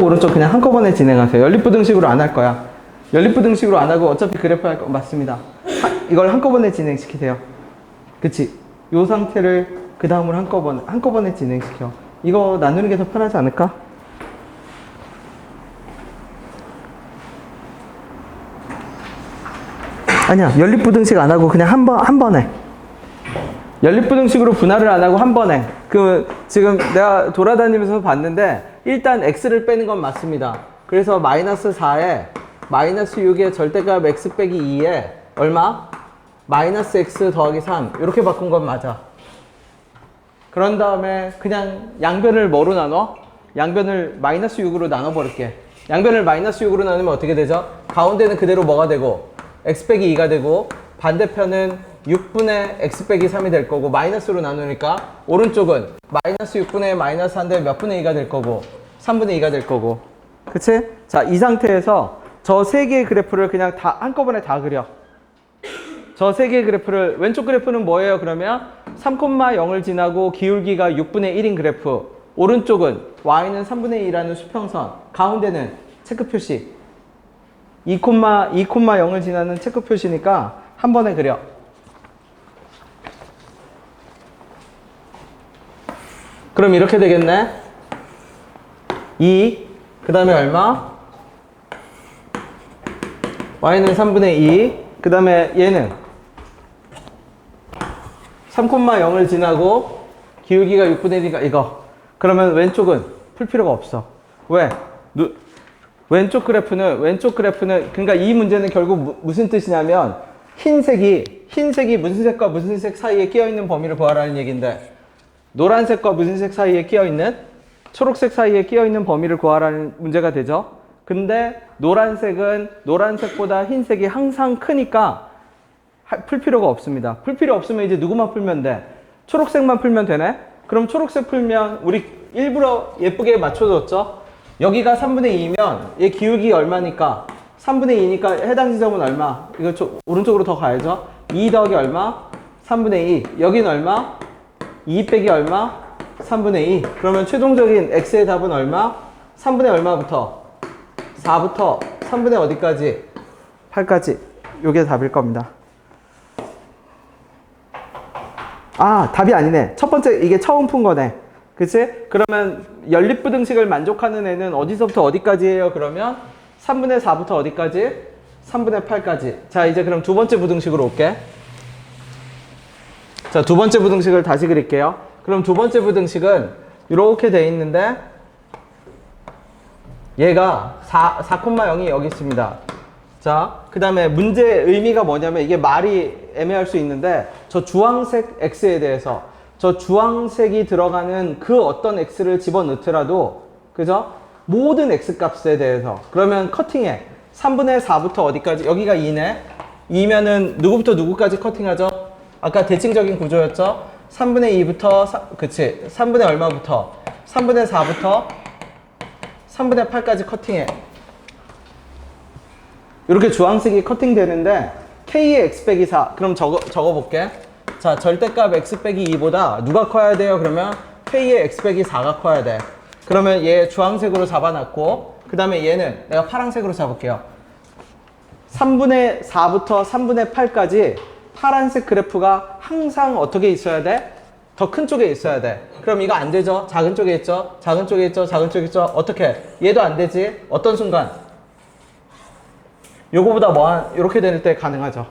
오른쪽 그냥 한꺼번에 진행하세요. 연립부등식으로 안 할 거야. 연립부등식으로 안 하고 어차피 그래프 할 거 맞습니다. 이걸 한꺼번에 진행시키세요. 그치? 요 상태를 그 다음으로 한꺼번에 진행시켜. 이거 나누는 게 더 편하지 않을까? 아니야, 연립부등식 안 하고 그냥 한 번에. 연립부등식으로 분할을 안 하고 한 번에. 지금 내가 돌아다니면서 봤는데 일단 x를 빼는 건 맞습니다. 그래서 마이너스 4에 마이너스 6의 절대값 x 빼기 2에 얼마? 마이너스 x 더하기 3 이렇게 바꾼 건 맞아. 그런 다음에 그냥 양변을 뭐로 나눠? 양변을 마이너스 6으로 나눠버릴게. 양변을 마이너스 6으로 나누면 어떻게 되죠? 가운데는 그대로 뭐가 되고 x 빼기 2가 되고 반대편은 6분의 x 빼기 3이 될 거고 마이너스로 나누니까 오른쪽은 마이너스 6분의 마이너스 한데 몇 분의 2가 될 거고 3분의 2가 될 거고 그치? 자, 이 상태에서 저 세 개의 그래프를 그냥 다 한꺼번에 다 그려. 저 세 개의 그래프를 왼쪽 그래프는 뭐예요? 그러면 3,0을 지나고 기울기가 6분의 1인 그래프. 오른쪽은 y는 3분의 2라는 수평선. 가운데는 체크 표시. 2,0을 지나는 체크 표시니까 한 번에 그려. 그럼 이렇게 되겠네. 2, 그 다음에 얼마? y는 3분의 2, 그 다음에 얘는 3,0을 지나고 기울기가 6분의 1이니까 이거. 그러면 왼쪽은 풀 필요가 없어. 왜? 왼쪽 그래프는 그러니까 이 문제는 결국 무슨 뜻이냐면 흰색이 무슨 색과 무슨 색 사이에 끼어있는 범위를 구하라는 얘기인데, 노란색과 무슨 색 사이에 끼어있는, 초록색 사이에 끼어있는 범위를 구하라는 문제가 되죠. 근데 노란색은 노란색보다 흰색이 항상 크니까 풀 필요가 없습니다. 풀 필요 없으면 이제 누구만 풀면 돼? 초록색만 풀면 되네? 그럼 초록색 풀면 우리 일부러 예쁘게 맞춰줬죠? 여기가 3분의 2면 얘 기울기 얼마니까? 3분의 2니까 해당 지점은 얼마? 이거 오른쪽으로 더 가야죠. 2 더하기 얼마? 3분의 2. 여긴 얼마? 2 빼기 얼마? 3분의 2. 그러면 최종적인 x의 답은 얼마? 3분의 얼마부터? 4부터 3분의 어디까지? 8까지. 요게 답일 겁니다. 아, 답이 아니네. 첫 번째, 이게 처음 푼 거네. 그치? 그러면 연립부등식을 만족하는 애는 어디서부터 어디까지 해요? 그러면 3분의 4부터 어디까지? 3분의 8까지. 자, 이제 그럼 두 번째 부등식으로 올게. 자, 두 번째 부등식을 다시 그릴게요. 그럼 두 번째 부등식은 이렇게 돼 있는데, 얘가 4,0이 여기 있습니다. 자, 그 다음에 문제의 의미가 뭐냐면, 이게 말이 애매할 수 있는데, 저 주황색 x에 대해서, 저 주황색이 들어가는 그 어떤 x를 집어넣더라도, 그죠? 모든 x 값에 대해서. 그러면 커팅해. 3분의 4부터 어디까지? 여기가 2네. 2면은 누구부터 누구까지 커팅하죠? 아까 대칭적인 구조였죠? 3분의 2부터, 그치. 3분의 얼마부터? 3분의 4부터 3분의 8까지 커팅해. 이렇게 주황색이 커팅되는데, k의 x 빼기 4. 그럼 적어볼게. 자, 절대값 x 빼기 2보다 누가 커야 돼요? 그러면 k의 x 빼기 4가 커야 돼. 그러면 얘 주황색으로 잡아놨고, 그 다음에 얘는 내가 파란색으로 잡을게요. 3분의 4부터 3분의 8까지 파란색 그래프가 항상 어떻게 있어야 돼? 더 큰 쪽에 있어야 돼. 그럼 이거 안 되죠? 작은 쪽에 있죠? 작은 쪽에 있죠? 작은 쪽에 있죠? 어떻게? 얘도 안 되지? 어떤 순간? 요거보다 이렇게 될 때 가능하죠.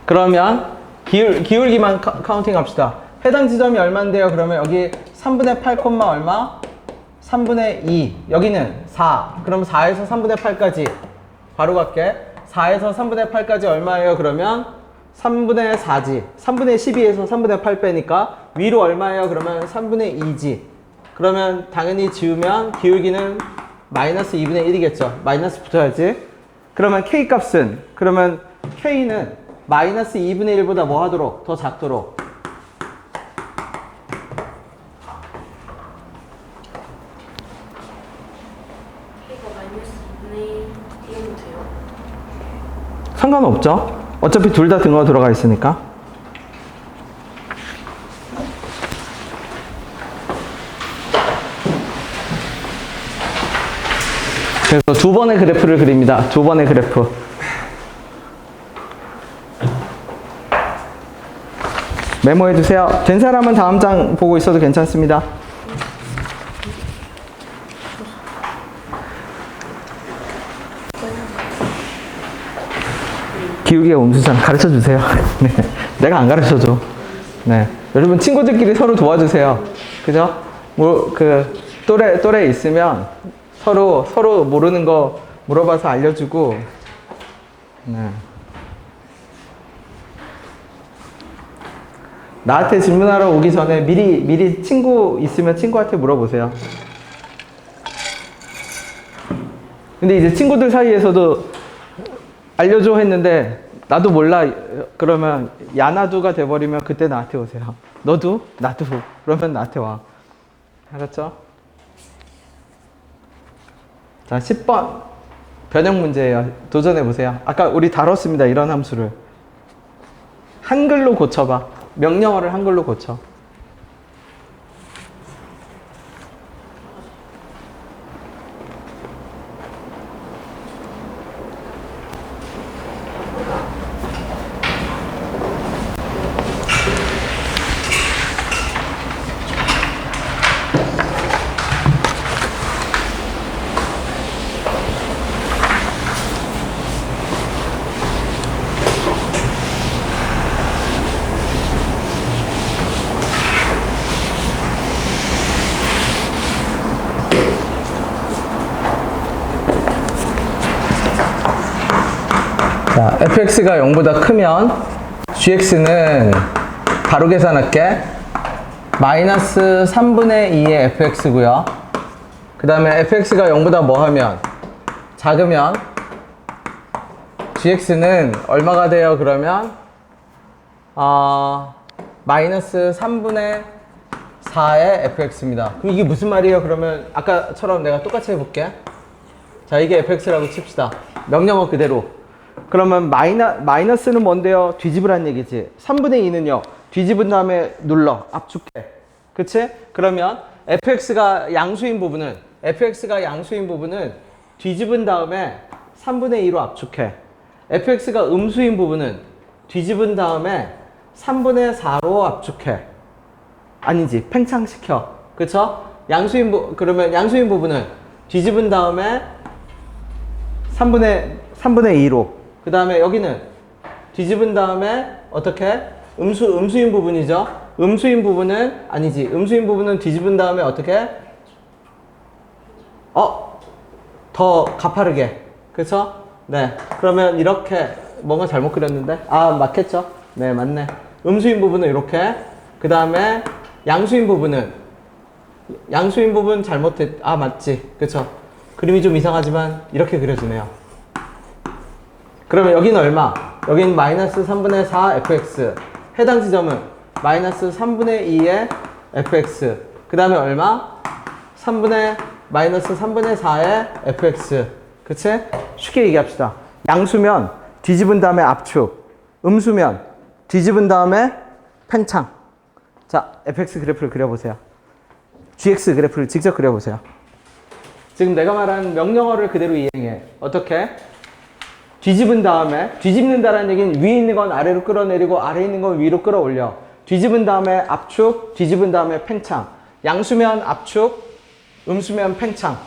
그러면 기울기만 카운팅 합시다. 해당 지점이 얼마인데요? 그러면 여기 3분의 8, 얼마? 3분의 2. 여기는 4. 그럼 4에서 3분의 8까지. 바로 갈게. 4에서 3분의 8까지 얼마예요? 그러면 3분의 4지. 3분의 12에서 3분의 8 빼니까 위로 얼마예요? 그러면 3분의 2지. 그러면 당연히 지우면 기울기는 마이너스 2분의 1이겠죠. 마이너스 붙어야지. 그러면 k 값은, 그러면 k는 마이너스 2분의 1보다 뭐 하도록? 더 작도록. k가 마이너스 2분의 1이면 돼요? 상관없죠. 어차피 둘 다 등호 들어가 있으니까. 그래서 두 번의 그래프를 그립니다. 두 번의 그래프. 메모해 주세요. 된 사람은 다음 장 보고 있어도 괜찮습니다. 기울기의 음수잖 가르쳐 주세요. 네. 내가 안 가르쳐 줘. 네. 여러분 친구들끼리 서로 도와주세요. 그죠? 뭐 또래 있으면 서로 모르는 거 물어봐서 알려주고. 네. 나한테 질문하러 오기 전에 미리 친구 있으면 친구한테 물어보세요. 근데 이제 친구들 사이에서도 알려줘 했는데 나도 몰라 그러면 야나두가 돼버리면 그때 나한테 오세요. 너도? 나도. 그러면 나한테 와. 알았죠? 자, 10번 변형 문제예요. 도전해보세요. 아까 우리 다뤘습니다. 이런 함수를. 한글로 고쳐봐. 명령어를 한글로 고쳐. fx가 0보다 크면 gx는 바로 계산할게. 마이너스 3분의 2의 fx고요. 그 다음에 fx가 0보다 뭐 하면? 작으면 gx는 얼마가 돼요? 그러면 마이너스 3분의 4의 fx입니다. 그럼 이게 무슨 말이에요? 그러면 아까처럼 내가 똑같이 해볼게. 자, 이게 fx라고 칩시다. 명령어 그대로. 그러면 마이너스는 뭔데요? 뒤집으란 얘기지. 3분의 2는요 뒤집은 다음에 눌러 압축해. 그치? 그러면 fx가 양수인 부분은 뒤집은 다음에 3분의 2로 압축해. fx가 음수인 부분은 뒤집은 다음에 3분의 4로 압축해. 아니지, 팽창시켜. 그쵸? 그러면 양수인 부분은 뒤집은 다음에 3분의 2로. 그 다음에 여기는 뒤집은 다음에 어떻게? 음수인 부분이죠? 음수인 부분은 뒤집은 다음에 어떻게? 더 가파르게. 그쵸? 네. 그러면 이렇게, 뭔가 잘못 그렸는데? 맞겠죠? 네, 맞네. 음수인 부분은 이렇게. 그 다음에 양수인 부분 맞지? 그쵸? 그림이 좀 이상하지만 이렇게 그려지네요. 그러면 여기는 얼마? 여기는 마이너스 3분의 4 fx. 해당 지점은 마이너스 3분의 2의 fx. 그 다음에 얼마? 마이너스 3분의 4의 fx. 그치? 쉽게 얘기합시다. 양수면 뒤집은 다음에 압축. 음수면 뒤집은 다음에 팽창. 자, fx 그래프를 그려보세요. gx 그래프를 직접 그려보세요. 지금 내가 말한 명령어를 그대로 이행해. 어떻게? 뒤집는다라는 얘기는 위에 있는 건 아래로 끌어내리고 아래에 있는 건 위로 끌어올려. 뒤집은 다음에 압축, 뒤집은 다음에 팽창. 양수면 압축, 음수면 팽창.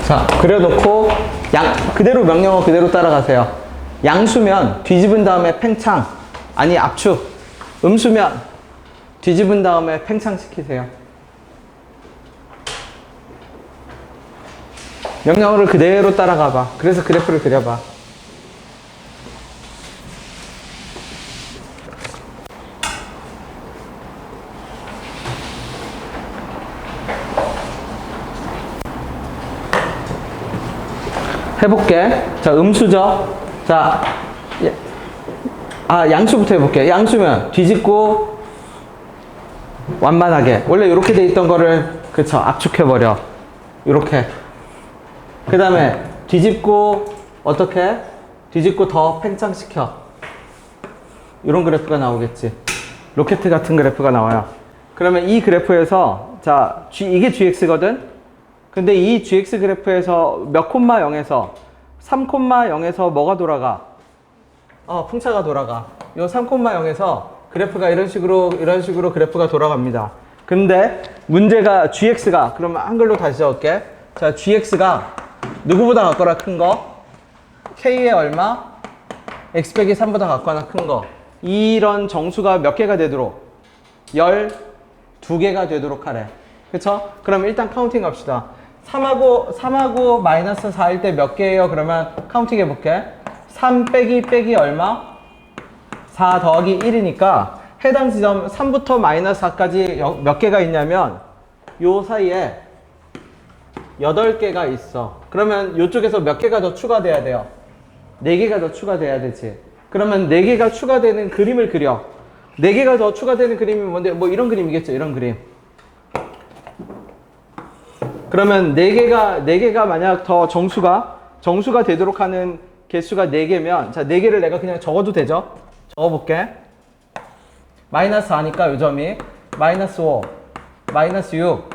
자, 그려놓고 그대로 명령어 그대로 따라가세요. 양수면 뒤집은 다음에 팽창, 아니 압축. 음수면 뒤집은 다음에 팽창시키세요. 명령어를 그대로 따라가봐. 그래서 그래프를 그려봐. 해볼게. 자, 음수죠? 자, 양수부터 해볼게. 양수면 뒤집고 완만하게. 원래 이렇게 돼 있던 거를, 그쵸, 압축해버려. 이렇게. 그 다음에 뒤집고, 어떻게? 뒤집고 더 팽창시켜. 이런 그래프가 나오겠지. 로켓 같은 그래프가 나와요. 그러면 이 그래프에서, 자, 이게 gx거든? 근데 이 gx 그래프에서 몇 콤마 0에서 3,0에서 뭐가 돌아가? 풍차가 돌아가. 요 3,0에서 그래프가 이런 식으로 그래프가 돌아갑니다. 근데 문제가 gx가, 그러면 한글로 다시 적을게. 자, gx가 누구보다 같거나 큰 거? k의 얼마? x 빼기 3보다 같거나 큰 거. 이런 정수가 몇 개가 되도록? 12개가 되도록 하래. 그쵸? 그럼 일단 카운팅 합시다. 3하고 마이너스 4일 때 몇 개예요? 그러면 카운팅 해볼게. 3 빼기 얼마? 4 더하기 1이니까 해당 지점 3부터 마이너스 4까지 몇 개가 있냐면 요 사이에 8개가 있어. 그러면 이쪽에서 몇 개가 더 추가돼야 돼요? 4개가 더 추가돼야 되지. 그러면 4개가 추가되는 그림을 그려. 4개가 더 추가되는 그림이 뭔데? 뭐 이런 그림이겠죠. 이런 그림. 그러면 4개가 만약 더 정수가 되도록 하는 개수가 4개면, 자, 4개를 내가 그냥 적어도 되죠? 적어볼게. 마이너스 4니까 요 점이 마이너스 5, 마이너스 6,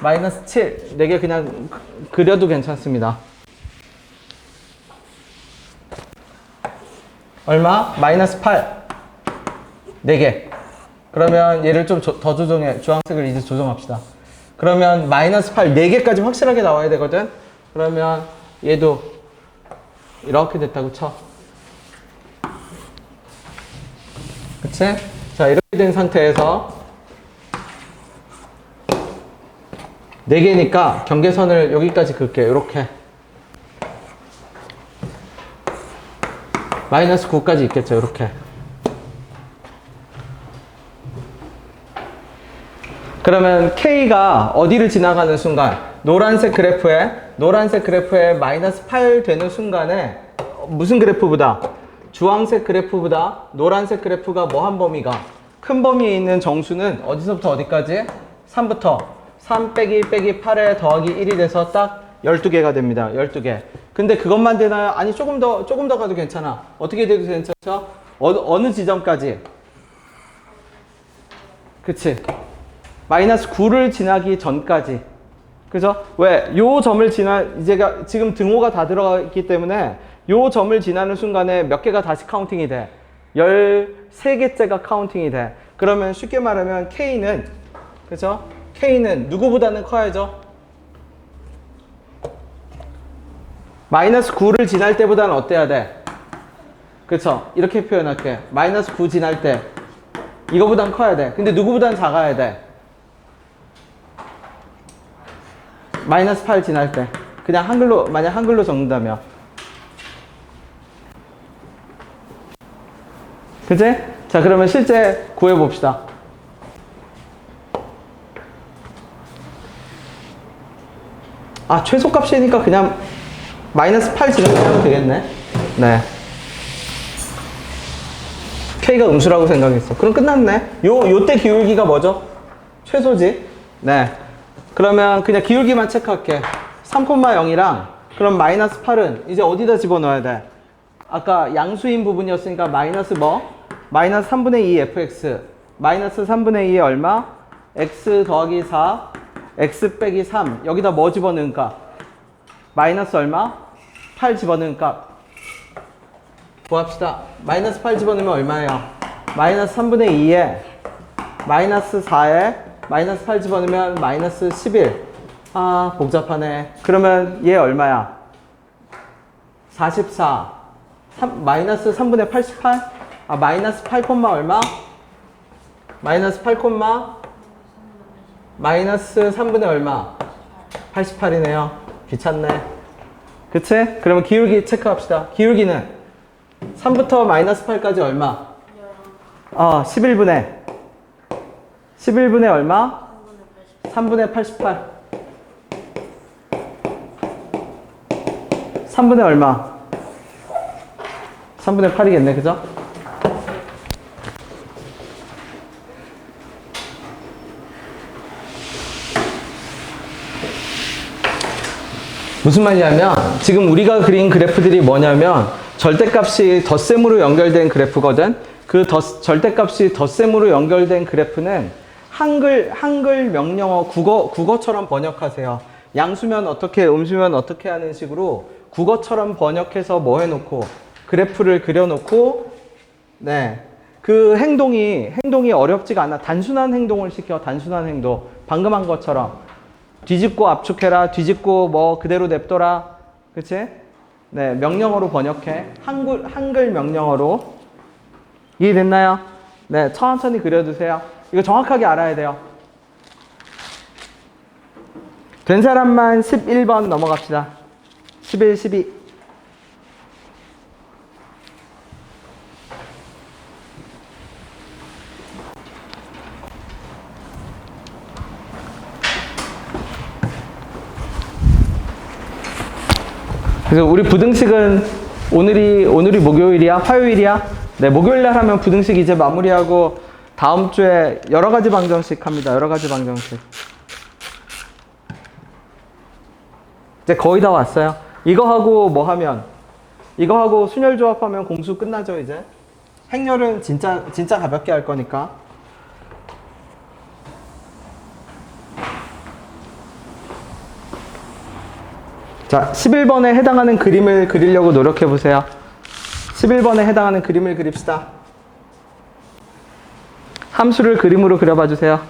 마이너스 7. 4개 그냥 그려도 괜찮습니다. 얼마? 마이너스 8. 4개. 그러면 얘를 좀 더 조정해. 주황색을 이제 조정합시다. 그러면 마이너스 8, 4개까지 확실하게 나와야 되거든? 그러면 얘도 이렇게 됐다고 쳐. 그치? 자, 이렇게 된 상태에서 4개니까 경계선을 여기까지 긋게. 이렇게. 마이너스 9까지 있겠죠. 이렇게. 그러면 K가 어디를 지나가는 순간 노란색 그래프에 마이너스 8 되는 순간에 무슨 그래프보다 주황색 그래프보다 노란색 그래프가 뭐한 범위가 큰 범위에 있는 정수는 어디서부터 어디까지? 3부터 3 빼기 8에 더하기 1이 돼서 딱 12개가 됩니다. 12개. 근데 그것만 되나요? 아니 조금 더 가도 괜찮아. 어떻게 돼도 괜찮죠? 어느 지점까지? 그치? 마이너스 9를 지나기 전까지. 그죠? 왜? 요 점을 지금 등호가 다 들어갔기 때문에 요 점을 지나는 순간에 몇 개가 다시 카운팅이 돼? 13개째가 카운팅이 돼. 그러면 쉽게 말하면 K는, 그죠? K는 누구보다는 커야죠? 마이너스 9를 지날 때보다는 어때야 돼? 그쵸? 이렇게 표현할게. 마이너스 9 지날 때 이거보단 커야 돼. 근데 누구보단 작아야 돼? 마이너스 8 지날 때. 그냥 한글로, 만약 한글로 적는다면. 그치? 자, 그러면 실제 구해봅시다. 아, 최소값이니까 그냥 마이너스 8 지나면 되겠네. 네. K가 음수라고 생각했어. 그럼 끝났네. 요때 기울기가 뭐죠? 최소지. 네. 그러면 그냥 기울기만 체크할게. 3,0이랑 그럼 마이너스 8은 이제 어디다 집어넣어야 돼? 아까 양수인 부분이었으니까 마이너스 뭐? 마이너스 3분의 2 fx 마이너스 3분의 2에 얼마? x 더하기 4 x 빼기 3 여기다 뭐 집어넣은 값? 마이너스 얼마? 8 집어넣은 값 구합시다. 마이너스 8 집어넣으면 얼마예요? 마이너스 3분의 2에 마이너스 4에 마이너스 8 집어넣으면 마이너스 11. 아, 복잡하네. 그러면 얘 얼마야? 44. 마이너스 3분의 88? 아, 마이너스 8, 얼마? 마이너스 8, 마이너스 3분의 얼마? 88이네요. 귀찮네. 그치? 그러면 기울기 체크합시다. 기울기는 3부터 마이너스 8까지 얼마? 11분의 11분의 얼마? 3분의 88. 3분의 얼마? 3분의 8이겠네, 그죠? 무슨 말이냐면 지금 우리가 그린 그래프들이 뭐냐면 절대값이 덧셈으로 연결된 그래프거든. 그 절대값이 덧셈으로 연결된 그래프는 한글 명령어 국어처럼 번역하세요. 양수면 어떻게, 음수면 어떻게 하는 식으로 국어처럼 번역해서 뭐 해놓고 그래프를 그려놓고 네. 그 행동이 어렵지가 않아. 단순한 행동을 시켜. 단순한 행동. 방금 한 것처럼 뒤집고 압축해라. 뒤집고 뭐 그대로 냅둬라. 그치? 네. 명령어로 번역해. 한글 명령어로. 이해됐나요? 네. 천천히 그려두세요. 이거 정확하게 알아야 돼요. 된 사람만 11번 넘어갑시다. 11, 12. 그래서 우리 부등식은 오늘이 목요일이야? 화요일이야? 네, 목요일날 하면 부등식 이제 마무리하고 다음 주에 여러 가지 방정식 합니다. 여러 가지 방정식. 이제 거의 다 왔어요. 이거 하고 뭐 하면? 이거 하고 순열 조합하면 공수 끝나죠, 이제? 행렬은 진짜 가볍게 할 거니까. 자, 11번에 해당하는 그림을 그리려고 노력해 보세요. 11번에 해당하는 그림을 그립시다. 함수를 그림으로 그려봐 주세요.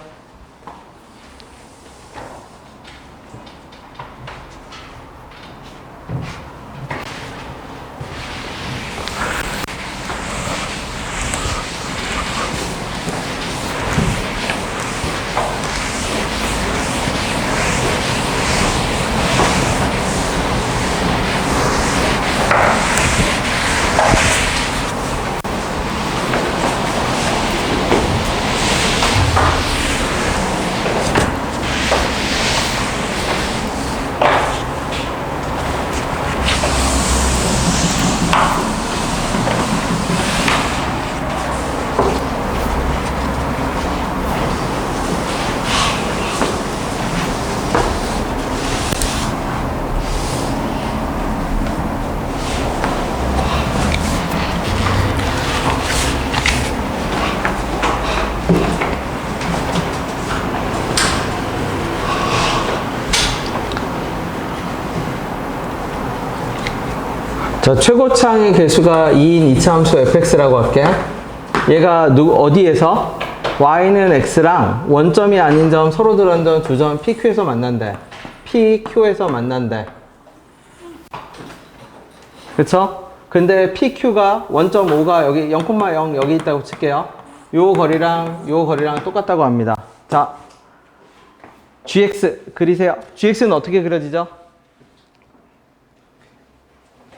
자, 최고차항의 개수가 2인 이차함수 fx라고 할게. 얘가 어디에서? y는 x랑 원점이 아닌 점 서로 들었던 두 점 pq에서 만난대. pq에서 만난대. 그쵸? 근데 pq가 원점 5가 여기 0,0 여기 있다고 칠게요. 요 거리랑 똑같다고 합니다. 자, gx 그리세요. gx는 어떻게 그려지죠?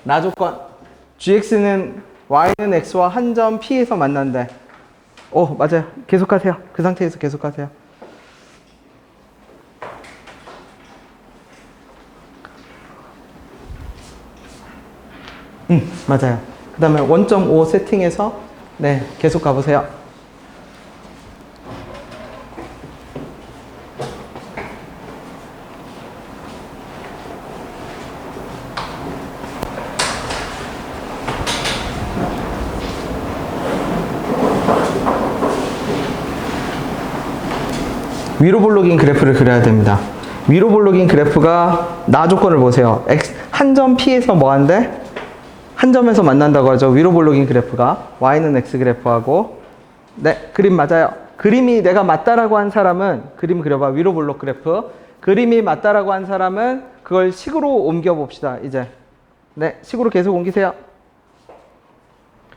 나 조건 gx는 y는 x와 한 점 p에서 만난대. 오, 맞아요. 계속하세요. 그 상태에서 계속하세요. 맞아요. 그 다음에 원점 5 세팅해서 네, 계속 가보세요. 위로 볼록인 그래프를 그려야 됩니다. 위로 볼록인 그래프가 나 조건을 보세요. 한 점 P에서 뭐 한대? 한 점에서 만난다고 하죠. 위로 볼록인 그래프가 Y는 X 그래프하고 네, 그림 맞아요. 그림이 내가 맞다라고 한 사람은 그림 그려봐. 위로 볼록 그래프. 그림이 맞다라고 한 사람은 그걸 식으로 옮겨 봅시다. 이제 네, 식으로 계속 옮기세요.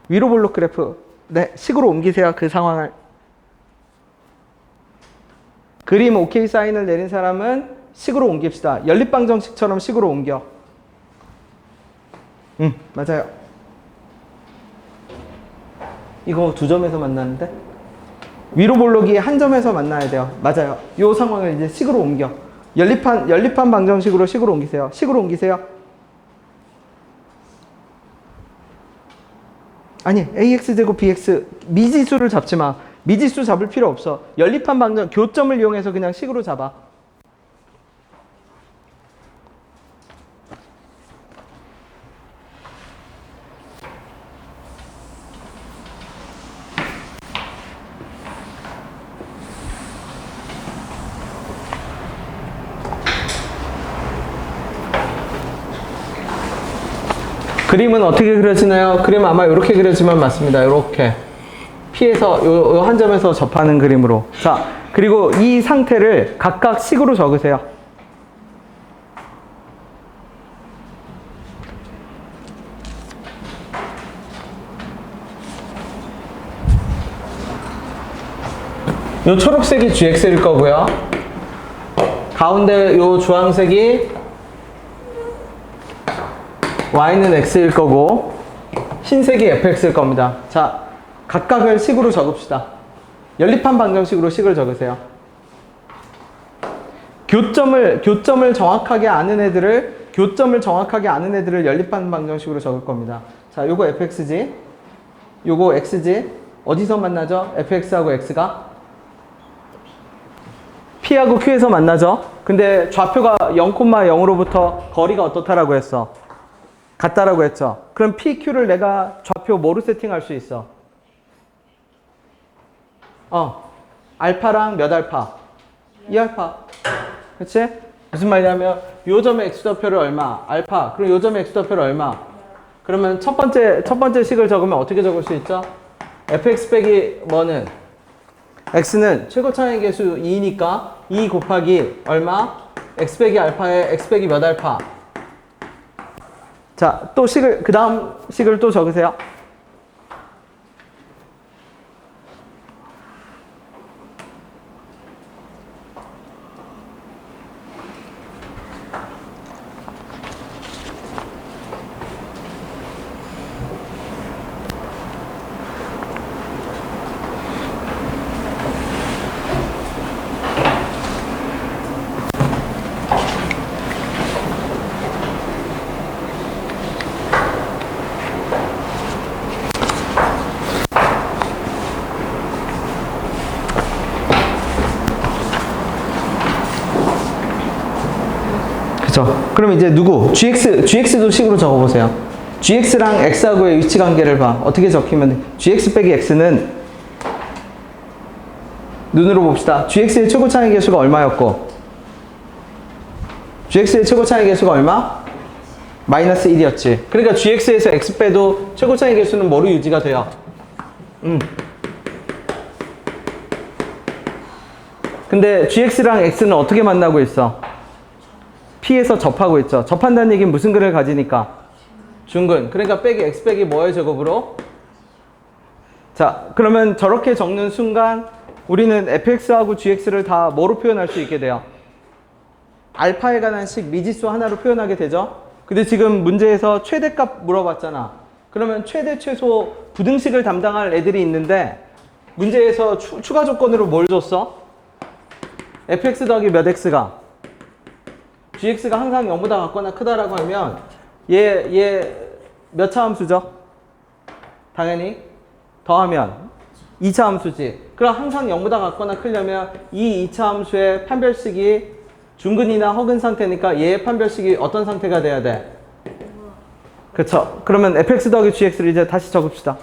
위로 볼록 그래프 네, 식으로 옮기세요. 그 상황을. 그림 OK 사인을 내린 사람은 식으로 옮깁시다. 연립방정식처럼 식으로 옮겨. 맞아요. 이거 두 점에서 만나는데? 위로 볼록이 한 점에서 만나야 돼요. 맞아요. 이 상황을 이제 식으로 옮겨. 연립한 방정식으로 식으로 옮기세요. 식으로 옮기세요. 아니, AX제곱 BX 미지수를 잡지 마. 미지수 잡을 필요 없어. 연립한 방정 교점을 이용해서 그냥 식으로 잡아. 그림은 어떻게 그려지나요? 그림 아마 이렇게 그려지면 맞습니다. 이렇게. P에서 요 한 점에서 접하는 그림으로. 자, 그리고 이 상태를 각각 식으로 적으세요. 요 초록색이 GX일 거고요. 가운데 요 주황색이 Y는 X일 거고 흰색이 FX일 겁니다. 자, 각각을 식으로 적읍시다. 연립한 방정식으로 식을 적으세요. 교점을 정확하게 아는 애들을 연립한 방정식으로 적을 겁니다. 자, 요거 fx지, 요거 x지. 어디서 만나죠? fx하고 x가 p하고 q에서 만나죠. 근데 좌표가 0,0으로부터 거리가 어떻다라고 했어? 같다라고 했죠. 그럼 p, q를 내가 좌표 뭐로 세팅할 수 있어? 알파랑 몇 알파? 2알파. 그치? 무슨 말이냐면 요 점의 x좌표를 얼마? 알파. 그럼 요 점의 x좌표를 얼마? 그러면 첫 번째 식을 적으면 어떻게 적을 수 있죠? fx 빼기 뭐는? x는 최고 차이 계수 2니까 2 곱하기 얼마? x 빼기 알파에 x 빼기 몇 알파? 자, 또 식을 그 다음 식을 또 적으세요. 그럼 이제 누구? gx도 식으로 적어보세요. gx랑 x하고의 위치관계를 봐. 어떻게 적히면 돼? gx 빼기 x는 눈으로 봅시다. gx의 최고 차이 계수가 얼마였고 gx의 최고 차이 계수가 얼마? 마이너스 1이었지. 그러니까 gx에서 x 빼도 최고 차이 계수는 뭐로 유지가 돼요? 근데 gx랑 x는 어떻게 만나고 있어? P에서 접하고 있죠. 접한다는 얘기는 무슨 근을 가지니까? 중근. 그러니까 빼기 x 빼기 뭐의 제곱으로? 자, 그러면 저렇게 적는 순간 우리는 fx하고 gx를 다 뭐로 표현할 수 있게 돼요? 알파에 관한 식 미지수 하나로 표현하게 되죠. 근데 지금 문제에서 최대값 물어봤잖아. 그러면 최대 최소 부등식을 담당할 애들이 있는데 문제에서 추가 조건으로 뭘 줬어? fx 더하기 몇 x가? gx가 항상 0보다 같거나 크다라고 하면 얘 몇 차 함수죠? 당연히 더하면 2차 함수지. 그럼 항상 0보다 같거나 크려면 이 2차 함수의 판별식이 중근이나 허근 상태니까 얘의 판별식이 어떤 상태가 돼야 돼? 그쵸. 그러면 fx 더하기 gx를 이제 다시 적읍시다.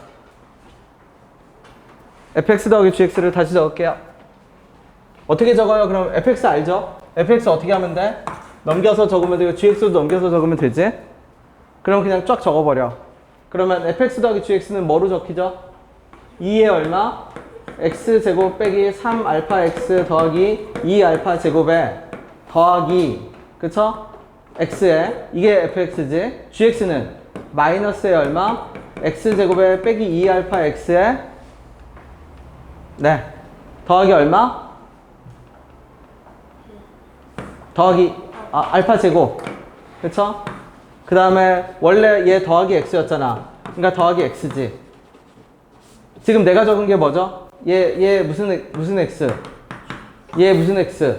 fx 더하기 gx를 다시 적을게요. 어떻게 적어요? 그럼 fx 알죠? fx 어떻게 하면 돼? 넘겨서 적으면 되고 gx도 넘겨서 적으면 되지? 그럼 그냥 쫙 적어버려. 그러면 fx 더하기 gx는 뭐로 적히죠? 2에 얼마? x제곱 빼기 3알파 x 더하기 2알파 제곱에 더하기 그쵸? x에 이게 fx지. gx는 마이너스에 얼마? x제곱에 빼기 2알파 x에 네 더하기 얼마? 더하기 알파 제곱. 그쵸? 그 다음에 원래 얘 더하기 x였잖아. 그러니까 더하기 x지. 지금 내가 적은 게 뭐죠? 얘 무슨 x? 얘 무슨 x?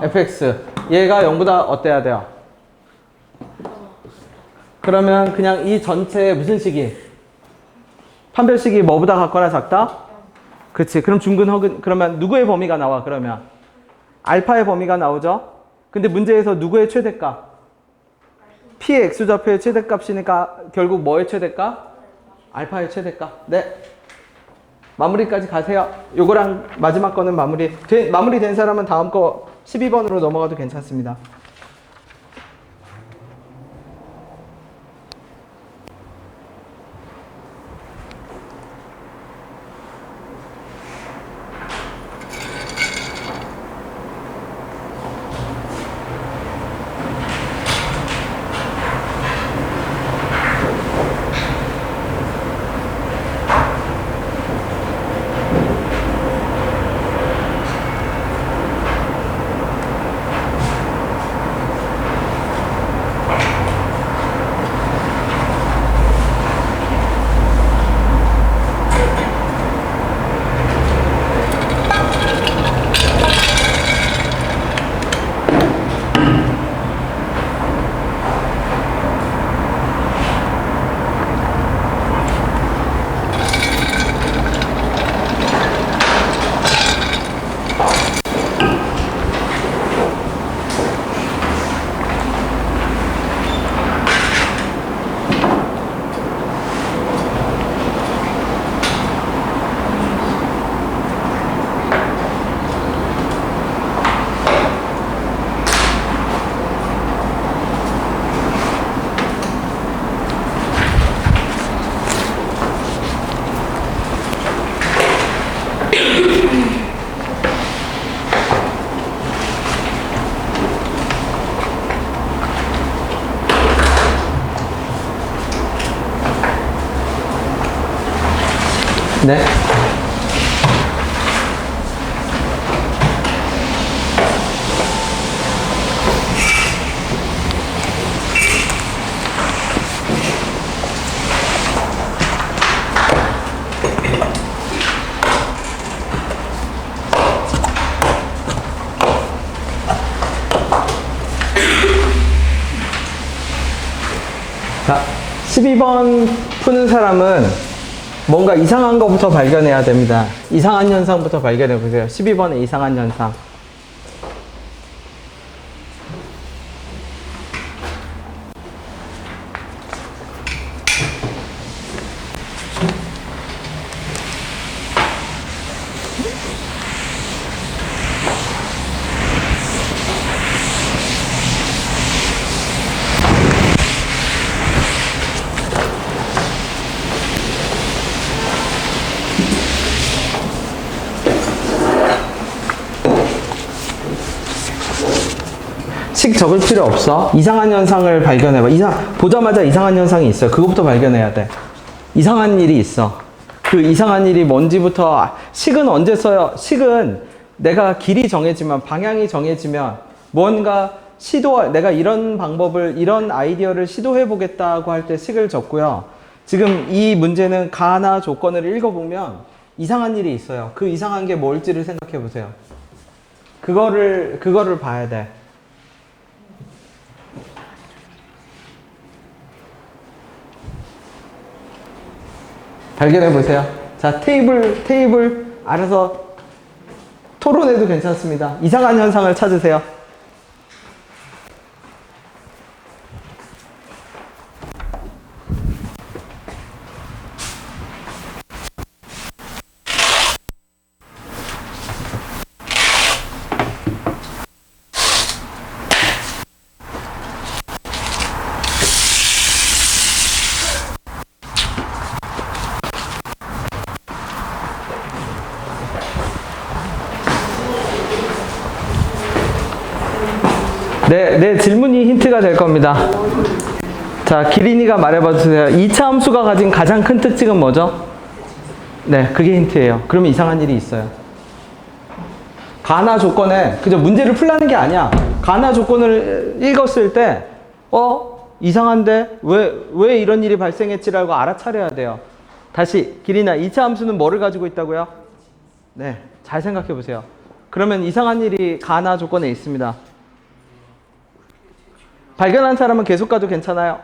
fx. 얘가 0보다 어때야 돼요? 그러면 그냥 이 전체의 무슨 식이? 판별식이 뭐보다 같거나 작다? 그치. 그럼 중근 허근. 그러면 누구의 범위가 나와? 그러면 알파의 범위가 나오죠? 근데 문제에서 누구의 최대값? P의 x좌표의 최대값이니까 결국 뭐의 최대값? 알파의 최대값. 네. 마무리까지 가세요. 요거랑 마지막 거는 마무리된 사람은 다음 거 12번으로 넘어가도 괜찮습니다. 네. 자, 12번 푸는 사람은 뭔가 이상한 것부터 발견해야 됩니다. 이상한 현상부터 발견해 보세요. 12번의 이상한 현상. 식 적을 필요 없어. 이상한 현상을 발견해봐. 보자마자 이상한 현상이 있어요. 그것부터 발견해야 돼. 이상한 일이 있어. 그 이상한 일이 뭔지부터. 식은 언제 써요? 식은 내가 길이 정해지면, 방향이 정해지면, 뭔가 내가 이런 방법을, 이런 아이디어를 시도해 보겠다고 할 때 식을 적고요. 지금 이 문제는 가나 조건을 읽어보면 이상한 일이 있어요. 그 이상한 게 뭘지를 생각해 보세요. 그거를 봐야 돼. 발견해 보세요. 자, 테이블 알아서 토론해도 괜찮습니다. 이상한 현상을 찾으세요. 내 질문이 힌트가 될 겁니다. 자, 기린이가 말해봐 주세요. 2차 함수가 가진 가장 큰 특징은 뭐죠? 네, 그게 힌트예요. 그러면 이상한 일이 있어요. 가나 조건에, 그죠? 문제를 풀라는 게 아니야. 가나 조건을 읽었을 때, 이상한데? 왜 이런 일이 발생했지라고 알아차려야 돼요. 다시, 기린아, 2차 함수는 뭐를 가지고 있다고요? 네, 잘 생각해 보세요. 그러면 이상한 일이 가나 조건에 있습니다. 발견한 사람은 계속 가도 괜찮아요.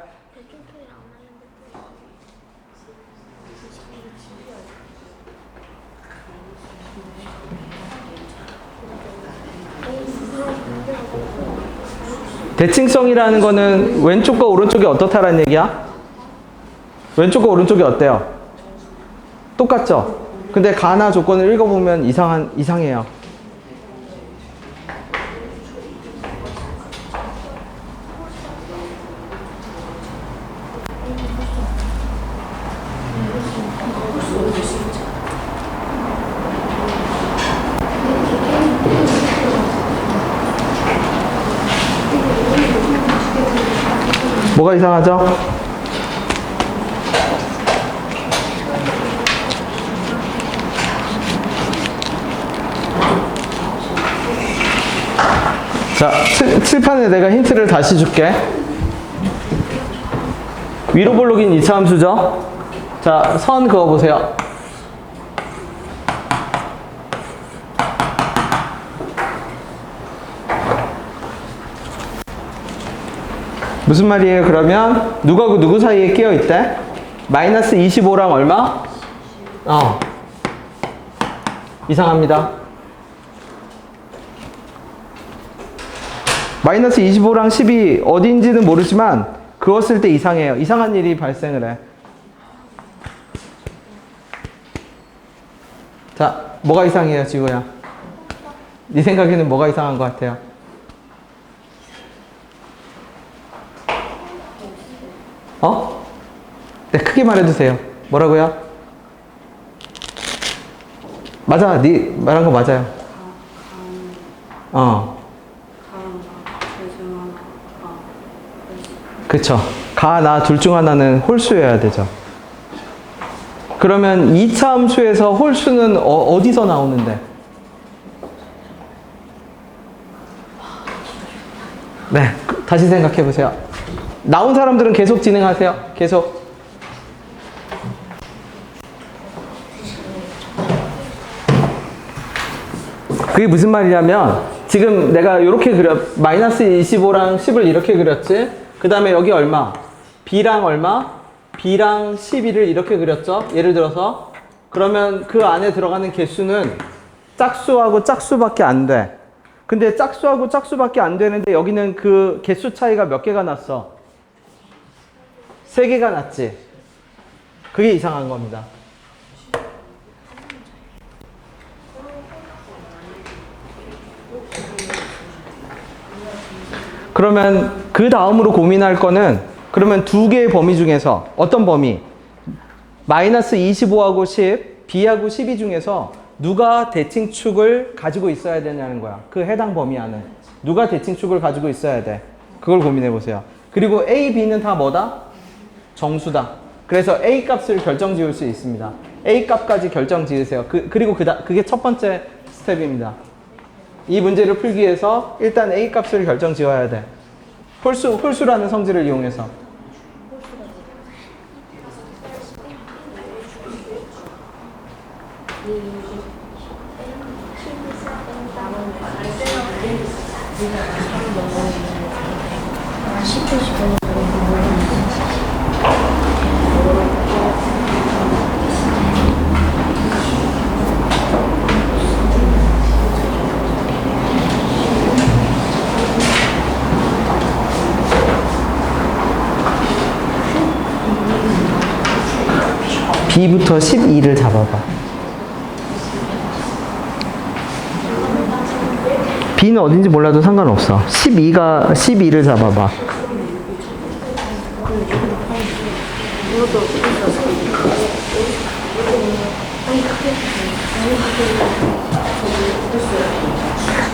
대칭성이라는 거는 왼쪽과 오른쪽이 어떻다라는 얘기야? 왼쪽과 오른쪽이 어때요? 똑같죠? 근데 가나 조건을 읽어보면 이상해요. 뭐가 이상하죠? 자, 칠판에 내가 힌트를 다시 줄게. 위로 볼록인 2차 함수죠? 자, 선 그어보세요. 무슨 말이에요? 그러면 누구하고 누구 사이에 끼어 있대? 마이너스 25랑 얼마? 이상합니다. 마이너스 25랑 10이 어딘지는 모르지만 그었을 때 이상해요. 이상한 일이 발생을 해. 자, 뭐가 이상해요, 지구야? 네 생각에는 뭐가 이상한 것 같아요? 네, 크게 말해주세요. 뭐라고요? 맞아, 네 말한 거 맞아요. 그쵸. 가, 나 둘 중 하나는 홀수여야 되죠. 그러면 2차 함수에서 홀수는 어디서 나오는데? 네, 다시 생각해 보세요. 나온 사람들은 계속 진행하세요. 계속. 그게 무슨 말이냐면 지금 내가 이렇게 마이너스 25랑 10을 이렇게 그렸지. 그 다음에 여기 얼마? B랑 얼마? B랑 12를 이렇게 그렸죠. 예를 들어서 그러면 그 안에 들어가는 개수는 짝수하고 짝수밖에 안 돼. 근데 짝수하고 짝수밖에 안 되는데 여기는 그 개수 차이가 몇 개가 났어? 3개가 났지. 그게 이상한 겁니다. 그러면 그 다음으로 고민할 거는 그러면 두 개의 범위 중에서 어떤 범위? 마이너스 25하고 10, B하고 12 중에서 누가 대칭축을 가지고 있어야 되냐는 거야. 그 해당 범위 안에. 누가 대칭축을 가지고 있어야 돼. 그걸 고민해 보세요. 그리고 A, B는 다 뭐다? 정수다. 그래서 A 값을 결정 지을 수 있습니다. A 값까지 결정 지으세요. 그리고 그게 첫 번째 스텝입니다. 이 문제를 풀기 위해서 일단 A 값을 결정 지어야 돼. 홀수라는 성질을 이용해서. B부터 12를 잡아봐. B는 어딘지 몰라도 상관없어. 12를 잡아봐.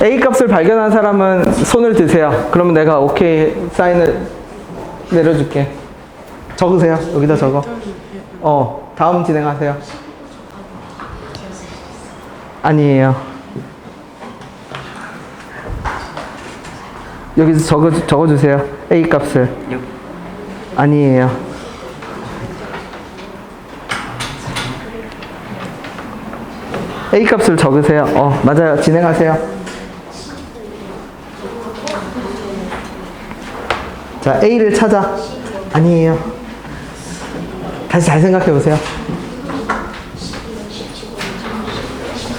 A 값을 발견한 사람은 손을 드세요. 그러면 내가 오케이 사인을 내려줄게. 적으세요. 여기다 적어. 다음 진행하세요. 아니에요. 여기서 적어주세요. A 값을. 6. 아니에요. A 값을 적으세요. 맞아요. 진행하세요. 자, A를 찾아. 아니에요. 다시 잘 생각해 보세요.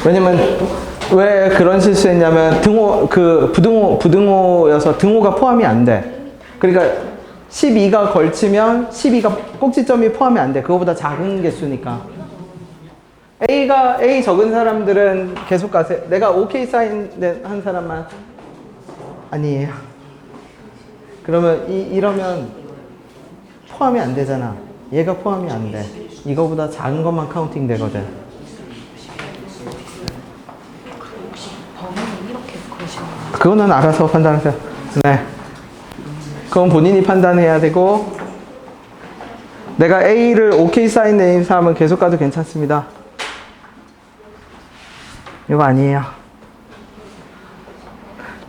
왜냐면 왜 그런 실수했냐면 부등호여서 등호가 포함이 안 돼. 그러니까 12가 걸치면 12가 꼭지점이 포함이 안 돼. 그거보다 작은 개수니까. A 적은 사람들은 계속 가세요. 내가 OK 사인 한 사람만. 아니에요. 그러면 이러면 포함이 안 되잖아. 얘가 포함이 안 돼. 이거보다 작은 것만 카운팅 되거든. 그거는 알아서 판단하세요. 네. 그건 본인이 판단해야 되고, 내가 A를 OK 사인 내린 사람은 계속 가도 괜찮습니다. 이거 아니에요.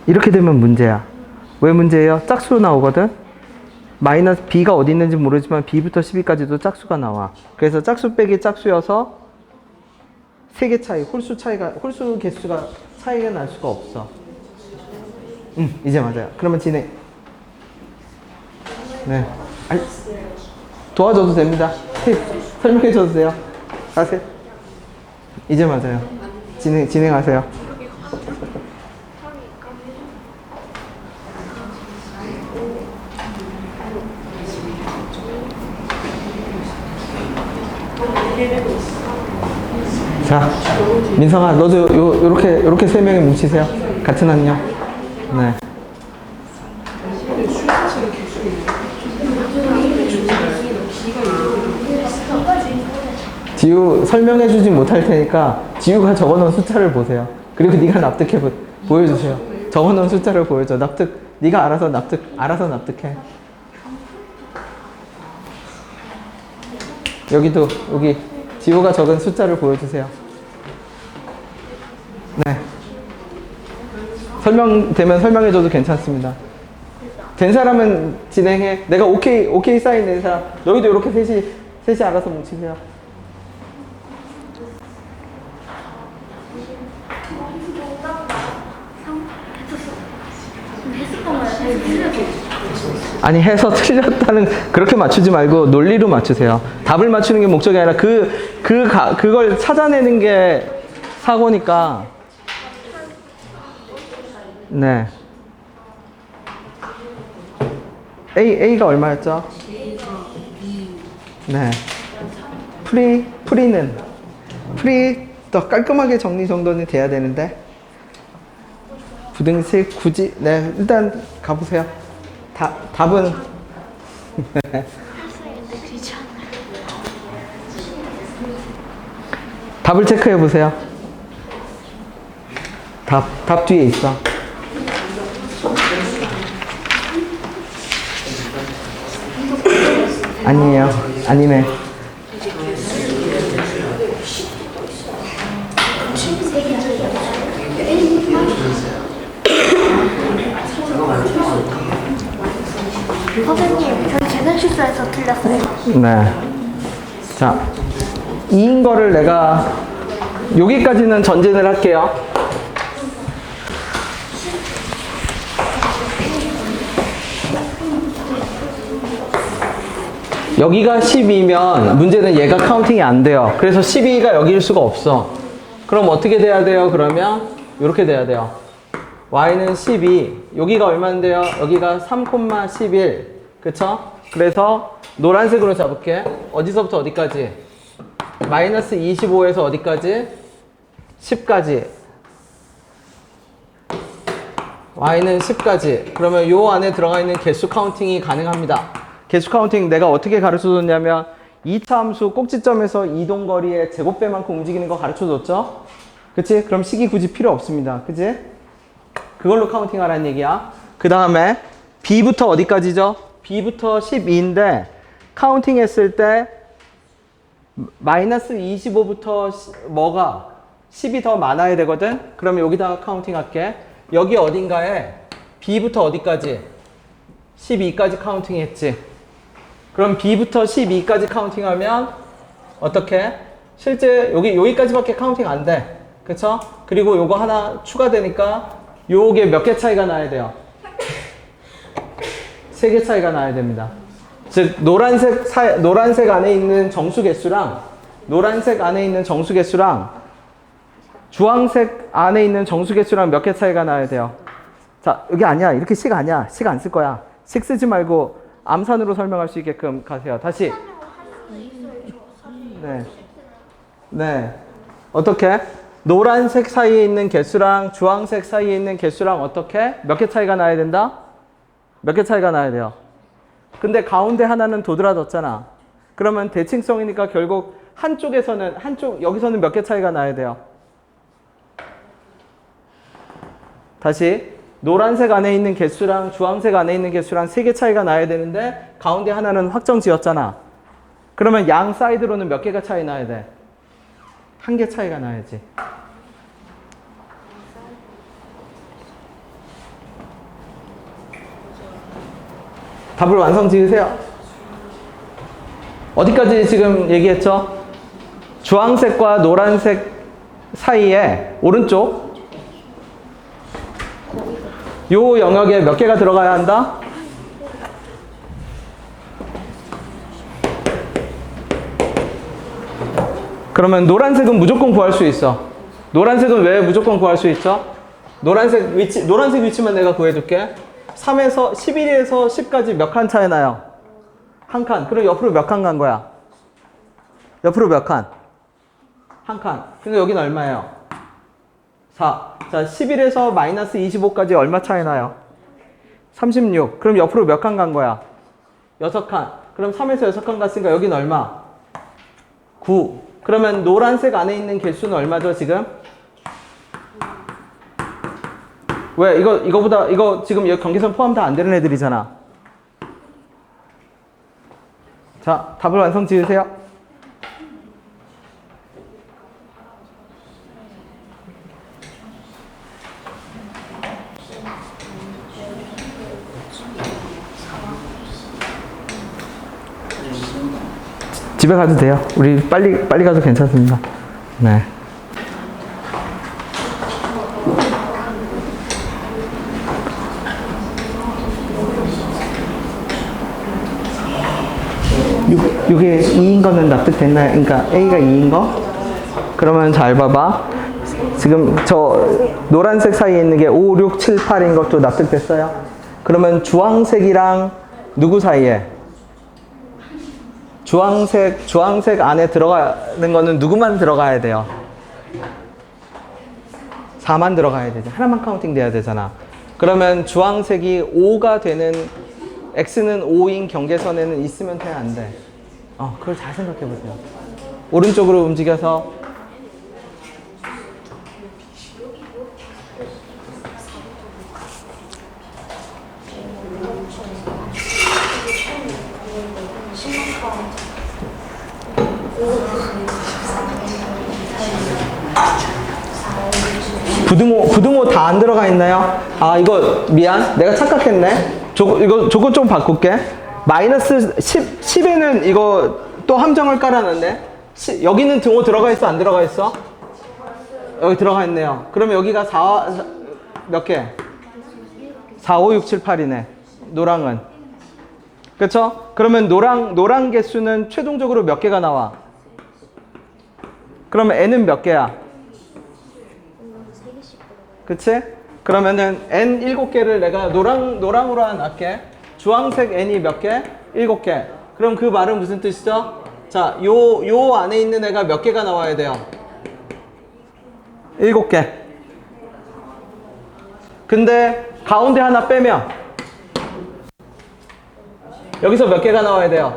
이렇게 되면 문제야. 왜 문제예요? 짝수로 나오거든? 마이너스 B가 어디 있는지 모르지만 B부터 12까지도 짝수가 나와. 그래서 짝수 빼기 짝수여서 3개 차이, 홀수 개수가 차이가 날 수가 없어. 이제 맞아요. 그러면 진행. 네. 도와줘도 됩니다. 설명해 줘도 돼요. 가세요. 이제 맞아요. 진행하세요. 자, 민성아, 너도 요렇게 3명이 뭉치세요. 같은 학년. 네. 지우 설명해주지 못할 테니까 지우가 적어놓은 숫자를 보세요. 그리고 네가 납득해 보여주세요. 적어놓은 숫자를 보여줘. 네가 알아서 납득해. 여기 지호가 적은 숫자를 보여주세요. 네. 설명되면 설명해줘도 괜찮습니다. 된 사람은 진행해. 내가 오케이 사인 낸 사람. 너희도 이렇게 셋이 알아서 뭉치세요. 아니 해서 틀렸다는 그렇게 맞추지 말고 논리로 맞추세요. 답을 맞추는 게 목적이 아니라 그걸 찾아내는 게 사고니까. 네. A가 얼마였죠? 네. 프리 더 깔끔하게 정리 정도는 돼야 되는데. 부등식 굳이, 네, 일단 가보세요. 답은. 답을 체크해 보세요. 답 뒤에 있어. 아니에요. 아니네. 선생님, 저희 계산 실수해서 틀렸어요. 네. 자, 2인 거를 내가 여기까지는 전제를 할게요. 여기가 12면 문제는 얘가 카운팅이 안 돼요. 그래서 12가 여기일 수가 없어. 그럼 어떻게 돼야 돼요? 그러면 이렇게 돼야 돼요. y는 12, 여기가 얼마인데요? 여기가 3,11, 그쵸? 그래서 노란색으로 잡을게. 어디서부터 어디까지? 마이너스 25에서 어디까지? 10까지. y는 10까지. 그러면 요 안에 들어가 있는 개수 카운팅이 가능합니다. 개수 카운팅 내가 어떻게 가르쳐줬냐면 2차 함수 꼭지점에서 이동거리의 제곱배만큼 움직이는 거 가르쳐줬죠? 그치? 그럼 식이 굳이 필요 없습니다. 그치? 그걸로 카운팅 하라는 얘기야. 그 다음에 B부터 어디까지죠? B부터 12인데 카운팅 했을 때 마이너스 25부터 뭐가 10이 더 많아야 되거든? 그러면 여기다가 카운팅 할게. 여기 어딘가에 B부터 어디까지? 12까지 카운팅 했지. 그럼 B부터 12까지 카운팅하면 어떻게? 실제 여기까지밖에 카운팅 안 돼. 그쵸? 그리고 요거 하나 추가되니까 요게 몇 개 차이가 나야 돼요? 3개 차이가 나야 됩니다. 즉 노란색 안에 있는 정수 개수랑 주황색 안에 있는 정수 개수랑 몇 개 차이가 나야 돼요? 자, 여기 아니야. 이렇게 식 아니야. 식 안 쓸 거야. 식 쓰지 말고 암산으로 설명할 수 있게끔 가세요. 다시. 네. 어떻게? 노란색 사이에 있는 개수랑 주황색 사이에 있는 개수랑 어떻게? 몇 개 차이가 나야 된다? 몇 개 차이가 나야 돼요? 근데 가운데 하나는 도드라졌잖아. 그러면 대칭성이니까 결국 여기서는 몇 개 차이가 나야 돼요? 다시. 노란색 안에 있는 개수랑 주황색 안에 있는 개수랑 3개 차이가 나야 되는데 가운데 하나는 확정 지었잖아. 그러면 양 사이드로는 몇 개가 차이 나야 돼? 1개 차이가 나야지. 답을 완성 지으세요. 어디까지 지금 얘기했죠? 주황색과 노란색 사이에 오른쪽 요 영역에 몇 개가 들어가야 한다? 그러면 노란색은 무조건 구할 수 있어. 노란색은 왜 무조건 구할 수 있죠? 노란색 위치만 내가 구해줄게. 11에서 10까지 몇 칸 차이 나요? 한 칸. 그럼 옆으로 몇 칸 간 거야? 옆으로 몇 칸? 한 칸. 근데 여기는 얼마예요? 4. 자, 11에서 마이너스 25까지 얼마 차이 나요? 36. 그럼 옆으로 몇 칸 간 거야? 6칸. 그럼 3에서 6칸 갔으니까 여기는 얼마? 9. 그러면 노란색 안에 있는 개수는 얼마죠, 지금? 왜? 이거 지금 여기 경계선 포함 다 안 되는 애들이잖아. 자, 답을 완성 지으세요. 집에 가도 돼요. 우리 빨리 가도 괜찮습니다. 네. 이게 2인 거는 납득됐나요? 그러니까 A가 2인 거? 그러면 잘 봐봐. 지금 저 노란색 사이에 있는 게 5, 6, 7, 8인 것도 납득됐어요? 그러면 주황색이랑 누구 사이에? 주황색 안에 들어가는 거는 누구만 들어가야 돼요? 4만 들어가야 되죠. 하나만 카운팅 돼야 되잖아. 그러면 주황색이 5가 되는 X는 5인 경계선에는 있으면 돼, 안 돼? 그걸 잘 생각해 보세요. 오른쪽으로 움직여서 부등호 다 안 들어가 있나요? 이거 미안. 내가 착각했네. 저거 좀 바꿀게. 마이너스 10에는 이거 또 함정을 깔아놨네. 여기는 등호 들어가 있어, 안 들어가 있어? 여기 들어가 있네요. 그러면 여기가 몇 개? 4, 5, 6, 7, 8이네. 노랑은. 그쵸? 그러면 노랑 개수는 최종적으로 몇 개가 나와? 그러면 N은 몇 개야? 그치? 그러면은 N 7개를 내가 노랑으로 놨게. 주황색 N이 몇 개? 7개. 그럼 그 말은 무슨 뜻이죠? 자, 요 안에 있는 애가 몇 개가 나와야 돼요? 7개. 근데 가운데 하나 빼면 여기서 몇 개가 나와야 돼요?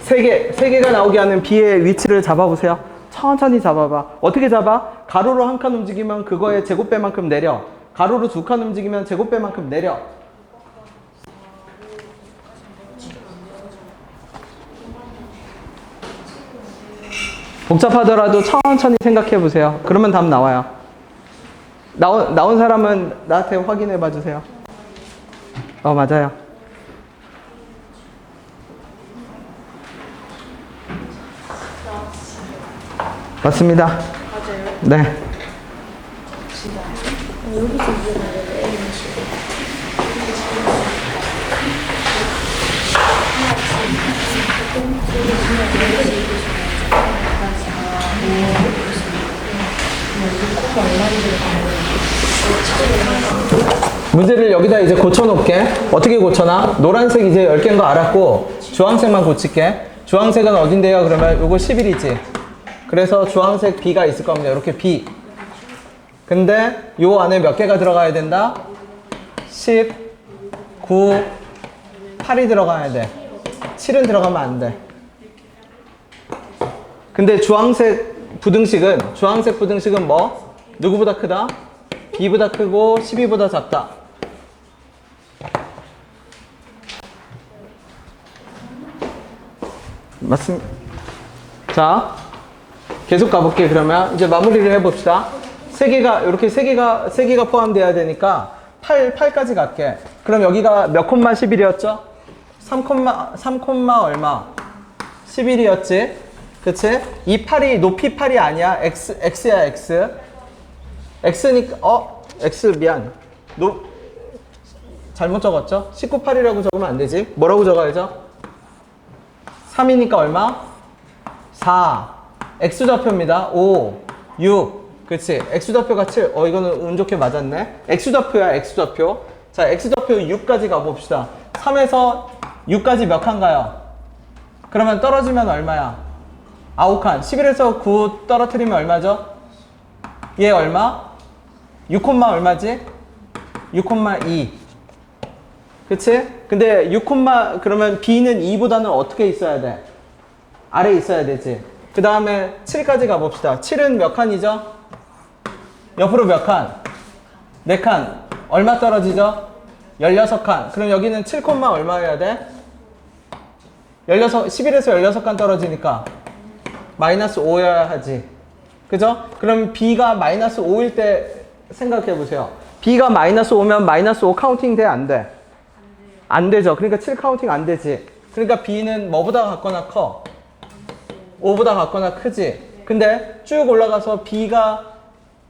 3개가 나오게 하는 B의 위치를 잡아보세요. 천천히 잡아봐. 어떻게 잡아? 가로로 한 칸 움직이면 그거의 제곱배만큼 내려. 가로로 2칸 움직이면 제곱배만큼 내려. 복잡하더라도 천천히 생각해 보세요. 그러면 답 나와요. 나온 사람은 나한테 확인해 봐 주세요. 맞아요. 맞습니다. 맞아요. 네. 문제를 여기다 이제 고쳐놓을게. 어떻게 고쳐놔? 노란색 이제 10개인 거 알았고 주황색만 고칠게. 주황색은 어딘데요? 그러면 요거 11이지. 그래서 주황색 B가 있을 겁니다. 이렇게 B. 근데 요 안에 몇 개가 들어가야 된다? 10, 9, 8이 들어가야 돼. 7은 들어가면 안 돼. 근데 주황색 부등식은 뭐? 누구보다 크다? B보다 크고 12보다 작다. 맞습니다. 자, 계속 가볼게. 그러면 이제 마무리를 해봅시다. 이렇게 세 개가 포함되어야 되니까 8까지 갈게. 그럼 여기가 몇 콤마 11이었죠? 3 얼마? 11이었지? 그치? 이 8이 높이 8이 아니야. X야, X. X니까, X 미안. 잘못 적었죠? 19, 8이라고 적으면 안 되지. 뭐라고 적어야죠? 3이니까 얼마? 4. X좌표입니다. 5, 6. 그치? X좌표가 7. 이거는 운 좋게 맞았네. X좌표야, X좌표. 자, X좌표 6까지 가봅시다. 3에서 6까지 몇 칸가요? 그러면 떨어지면 얼마야? 9칸. 11에서 9 떨어뜨리면 얼마죠? 얘 얼마? 6, 얼마지? 6,2. 그치? 근데 6, 그러면 B는 2보다는 어떻게 있어야 돼? 아래에 있어야 되지. 그 다음에 7까지 가봅시다. 7은 몇 칸이죠? 옆으로 몇 칸? 4칸. 얼마 떨어지죠? 16칸. 그럼 여기는 7, 얼마여야 돼? 11에서 16칸 떨어지니까 마이너스 5여야 하지. 그죠? 그럼 B가 마이너스 5일 때 생각해 보세요. B가 마이너스 5면 마이너스 5 카운팅 돼? 안 돼? 안 되죠. 그러니까 7 카운팅 안 되지. 그러니까 B는 뭐보다 같거나 커? 5보다 같거나 크지. 근데 쭉 올라가서 B가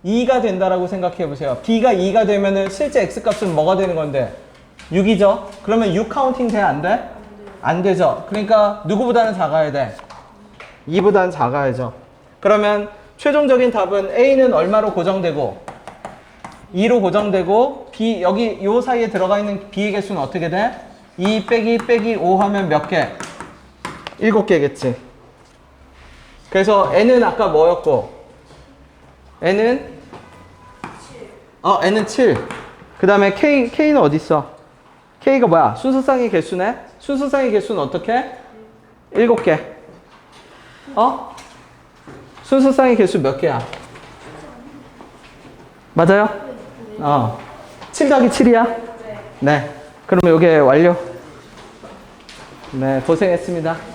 2가 된다라고 생각해 보세요. B가 2가 되면은 실제 X 값은 뭐가 되는 건데? 6이죠? 그러면 6 카운팅 돼? 안 돼? 안 되죠. 그러니까 누구보다는 작아야 돼? 2보다는 작아야죠. 그러면 최종적인 답은 A는 얼마로 고정되고 2로 고정되고 B 여기 요 사이에 들어가 있는 B의 개수는 어떻게 돼? 2 빼기 5 하면 몇 개? 7개겠지. 그래서 N은 아까 뭐였고 N은 N은 7. 그 다음에 K는 어디 있어? K가 뭐야? 순서상의 개수네? 순서상의 개수는 어떻게? 7개. 순서상의 개수 몇 개야? 맞아요? 7 더하기 7이야? 네. 그러면 요게 완료. 네, 고생했습니다.